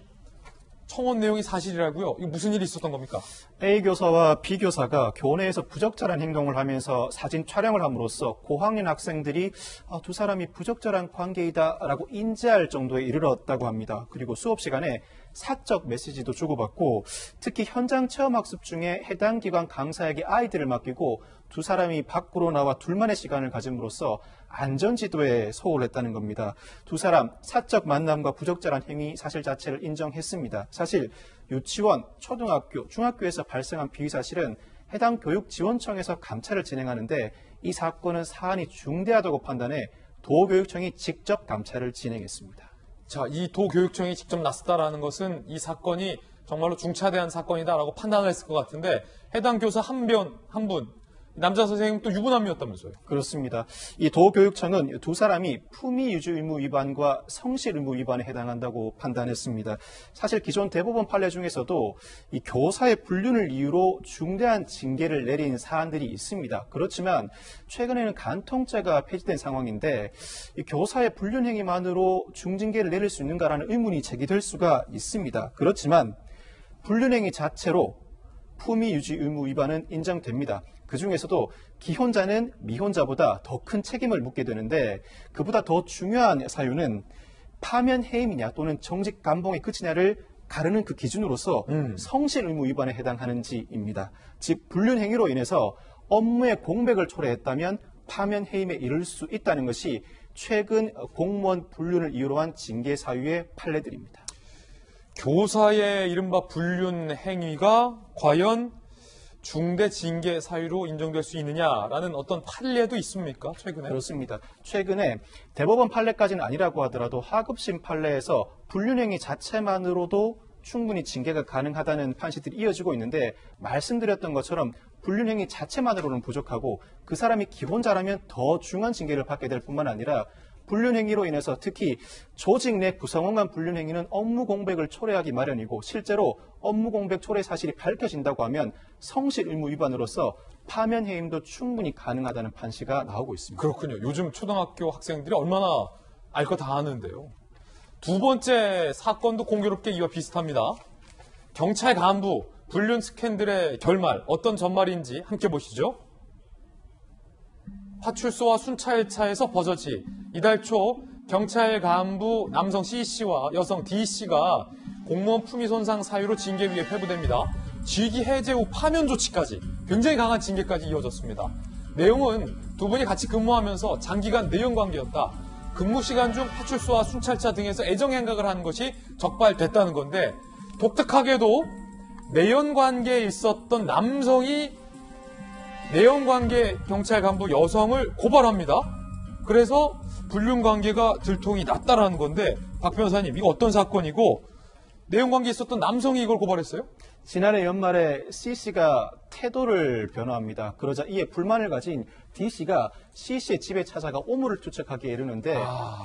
청원 내용이 사실이라고요? 이거 무슨 일이 있었던 겁니까? A 교사와 B 교사가 교내에서 부적절한 행동을 하면서 사진 촬영을 함으로써 고학년 학생들이 두 사람이 부적절한 관계이다라고 인지할 정도에 이르렀다고 합니다. 그리고 수업 시간에 사적 메시지도 주고받고 특히 현장 체험 학습 중에 해당 기관 강사에게 아이들을 맡기고 두 사람이 밖으로 나와 둘만의 시간을 가짐으로써 안전지도에 소홀했다는 겁니다. 두 사람 사적 만남과 부적절한 행위 사실 자체를 인정했습니다. 사실 유치원, 초등학교, 중학교에서 발생한 비위 사실은 해당 교육지원청에서 감찰을 진행하는데 이 사건은 사안이 중대하다고 판단해 도교육청이 직접 감찰을 진행했습니다. 자, 이 도교육청이 직접 나섰다라는 것은 이 사건이 정말로 중차대한 사건이다라고 판단을 했을 것 같은데 해당 교사 한 분, 남자 선생님 또 유부남이었다면서요? 그렇습니다. 이 도교육청은 두 사람이 품위 유지 의무 위반과 성실 의무 위반에 해당한다고 판단했습니다. 사실 기존 대법원 판례 중에서도 이 교사의 불륜을 이유로 중대한 징계를 내린 사안들이 있습니다. 그렇지만 최근에는 간통죄가 폐지된 상황인데 이 교사의 불륜 행위만으로 중징계를 내릴 수 있는가라는 의문이 제기될 수가 있습니다. 그렇지만 불륜 행위 자체로 품위 유지 의무 위반은 인정됩니다. 그중에서도 기혼자는 미혼자보다 더 큰 책임을 묻게 되는데 그보다 더 중요한 사유는 파면 해임이냐 또는 정직 감봉에 그치냐를 가르는 그 기준으로서 성실 의무 위반에 해당하는지입니다. 즉 불륜 행위로 인해서 업무의 공백을 초래했다면 파면 해임에 이를 수 있다는 것이 최근 공무원 불륜을 이유로 한 징계 사유의 판례들입니다. 교사의 이른바 불륜 행위가 과연 중대 징계 사유로 인정될 수 있느냐라는 어떤 판례도 있습니까? 최근에? 그렇습니다. 최근에 대법원 판례까지는 아니라고 하더라도 하급심 판례에서 불륜행위 자체만으로도 충분히 징계가 가능하다는 판시들이 이어지고 있는데 말씀드렸던 것처럼 불륜행위 자체만으로는 부족하고 그 사람이 기혼자라면 더 중한 징계를 받게 될 뿐만 아니라 불륜행위로 인해서 특히 조직 내 구성원 간 불륜행위는 업무 공백을 초래하기 마련이고 실제로 업무 공백 초래 사실이 밝혀진다고 하면 성실 의무 위반으로서 파면 해임도 충분히 가능하다는 판시가 나오고 있습니다. 그렇군요. 요즘 초등학교 학생들이 얼마나 알 거 다 아는데요. 두 번째 사건도 공교롭게 이와 비슷합니다. 경찰 간부 불륜 스캔들의 결말 어떤 전말인지 함께 보시죠. 파출소와 순찰차에서 버젓이 이달 초 경찰 간부 남성 C씨와 여성 D씨가 공무원 품위 손상 사유로 징계위에 회부됩니다. 직위 해제 후 파면 조치까지 굉장히 강한 징계까지 이어졌습니다. 내용은 두 분이 같이 근무하면서 장기간 내연관계였다. 근무 시간 중 파출소와 순찰차 등에서 애정행각을 하는 것이 적발됐다는 건데 독특하게도 내연관계에 있었던 남성이 내연관계 경찰 간부 여성을 고발합니다. 그래서 불륜관계가 들통이 났다라는 건데 박 변호사님 이거 어떤 사건이고 내연관계에 있었던 남성이 이걸 고발했어요? 지난해 연말에 C씨가 태도를 변화합니다. 그러자 이에 불만을 가진 D씨가 C씨의 집에 찾아가 오물을 투척하기에 이르는데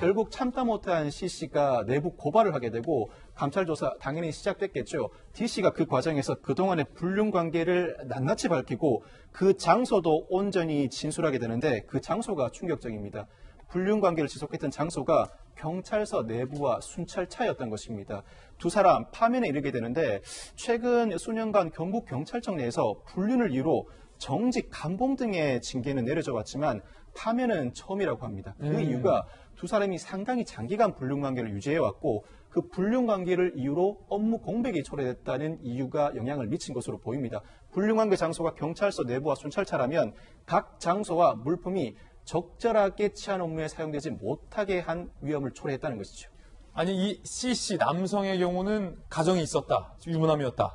결국 참다 못한 C씨가 내부 고발을 하게 되고 감찰 조사 당연히 시작됐겠죠. D씨가 그 과정에서 그동안의 불륜 관계를 낱낱이 밝히고 그 장소도 온전히 진술하게 되는데 그 장소가 충격적입니다. 불륜 관계를 지속했던 장소가 경찰서 내부와 순찰차였던 것입니다. 두 사람 파면에 이르게 되는데 최근 수년간 경북경찰청 내에서 불륜을 이유로 정직 감봉 등의 징계는 내려져 왔지만 파면은 처음이라고 합니다. 그 이유가 두 사람이 상당히 장기간 불륜 관계를 유지해왔고 그 불륜 관계를 이유로 업무 공백이 초래됐다는 이유가 영향을 미친 것으로 보입니다. 불륜 관계 장소가 경찰서 내부와 순찰차라면 각 장소와 물품이 적절하게 치안 업무에 사용되지 못하게 한 위험을 초래했다는 것이죠. 아니 이 C씨 남성의 경우는 가정이 있었다. 유부남이었다.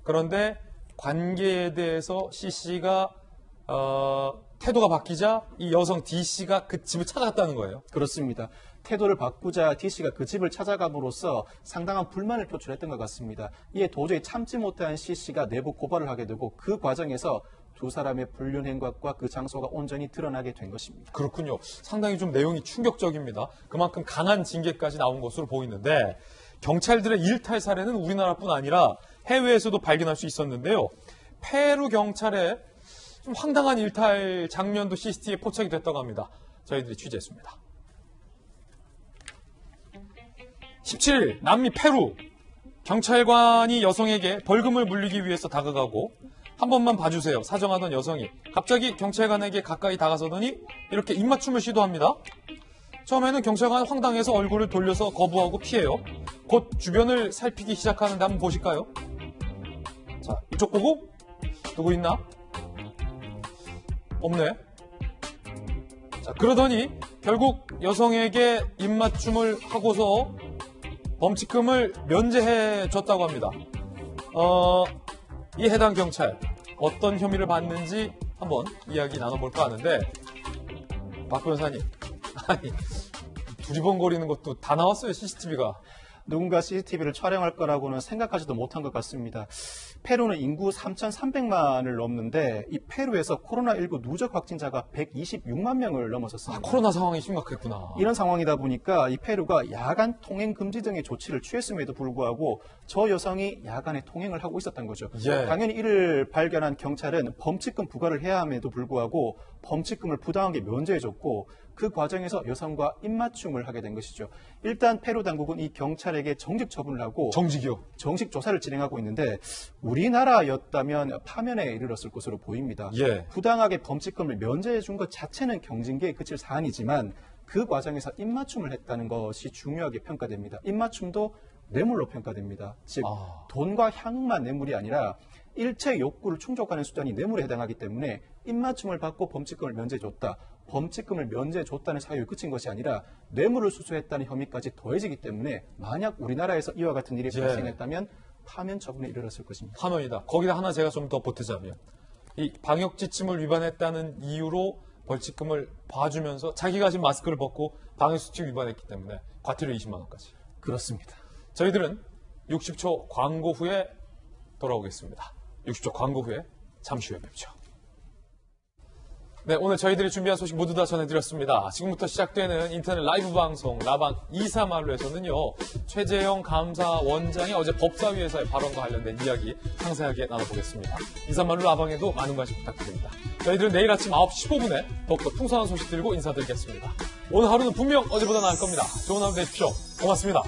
그런데 관계에 대해서 C씨가 태도가 바뀌자 이 여성 D씨가 그 집을 찾아갔다는 거예요. 그렇습니다. 태도를 바꾸자 D씨가 그 집을 찾아감으로써 상당한 불만을 표출했던 것 같습니다. 이에 도저히 참지 못한 C씨가 내부 고발을 하게 되고 그 과정에서 두 사람의 불륜 행각과 그 장소가 온전히 드러나게 된 것입니다. 그렇군요. 상당히 좀 내용이 충격적입니다. 그만큼 강한 징계까지 나온 것으로 보이는데 경찰들의 일탈 사례는 우리나라뿐 아니라 해외에서도 발견할 수 있었는데요. 페루 경찰의 좀 황당한 일탈 장면도 CCTV에 포착이 됐다고 합니다. 저희들이 취재했습니다. 17일 남미 페루 경찰관이 여성에게 벌금을 물리기 위해서 다가가고 한 번만 봐주세요 사정하던 여성이 갑자기 경찰관에게 가까이 다가서더니 이렇게 입맞춤을 시도합니다. 처음에는 경찰관 황당해서 얼굴을 돌려서 거부하고 피해요. 곧 주변을 살피기 시작하는데 한번 보실까요? 자, 이쪽 보고 누구 있나? 없네. 자, 그러더니 결국 여성에게 입맞춤을 하고서 범칙금을 면제해 줬다고 합니다. 이 해당 경찰 어떤 혐의를 받는지 한번 이야기 나눠볼까 하는데 박 변호사님, 아니 두리번거리는 것도 다 나왔어요 CCTV가. 누군가 CCTV를 촬영할 거라고는 생각하지도 못한 것 같습니다. 페루는 인구 3,300만을 넘는데 이 페루에서 코로나19 누적 확진자가 126만 명을 넘어섰습니다. 코로나 상황이 심각했구나. 이런 상황이다 보니까 이 페루가 야간 통행 금지 등의 조치를 취했음에도 불구하고 저 여성이 야간에 통행을 하고 있었던 거죠. 예. 당연히 이를 발견한 경찰은 범칙금 부과를 해야 함에도 불구하고 범칙금을 부당하게 면제해줬고 그 과정에서 여성과 입맞춤을 하게 된 것이죠. 일단 페루 당국은 이 경찰에게 정직 처분을 하고 정식 조사를 진행하고 있는데 우리나라였다면 파면에 이르렀을 것으로 보입니다. 예. 부당하게 범칙금을 면제해 준 것 자체는 경징계에 그칠 사안이지만 그 과정에서 입맞춤을 했다는 것이 중요하게 평가됩니다. 입맞춤도 뇌물로 평가됩니다. 즉 돈과 향만 뇌물이 아니라 일체 욕구를 충족하는 수단이 뇌물에 해당하기 때문에 입맞춤을 받고 범칙금을 면제해줬다. 범칙금을 면제해줬다는 사유에 그친 것이 아니라 뇌물을 수수했다는 혐의까지 더해지기 때문에 만약 우리나라에서 이와 같은 일이 발생했다면 파면 처분에 이르렀을 것입니다. 파면이다. 거기다 하나 제가 좀 더 보태자면 이 방역 지침을 위반했다는 이유로 벌칙금을 봐주면서 자기가 지금 마스크를 벗고 방역수칙 위반했기 때문에 과태료 20만 원까지. 그렇습니다. 저희들은 60초 광고 후에 돌아오겠습니다. 60초 광고 후에 잠시 후에 뵙죠. 네, 오늘 저희들이 준비한 소식 모두 다 전해드렸습니다. 지금부터 시작되는 인터넷 라이브 방송 라방 2사말로에서는요. 최재형 감사원장이 어제 법사위에서의 발언과 관련된 이야기 상세하게 나눠보겠습니다. 2사말로 라방에도 많은 관심 부탁드립니다. 저희들은 내일 아침 9시 15분에 더욱더 풍성한 소식 들고 인사드리겠습니다. 오늘 하루는 분명 어제보다 나을 겁니다. 좋은 하루 되십시오. 고맙습니다.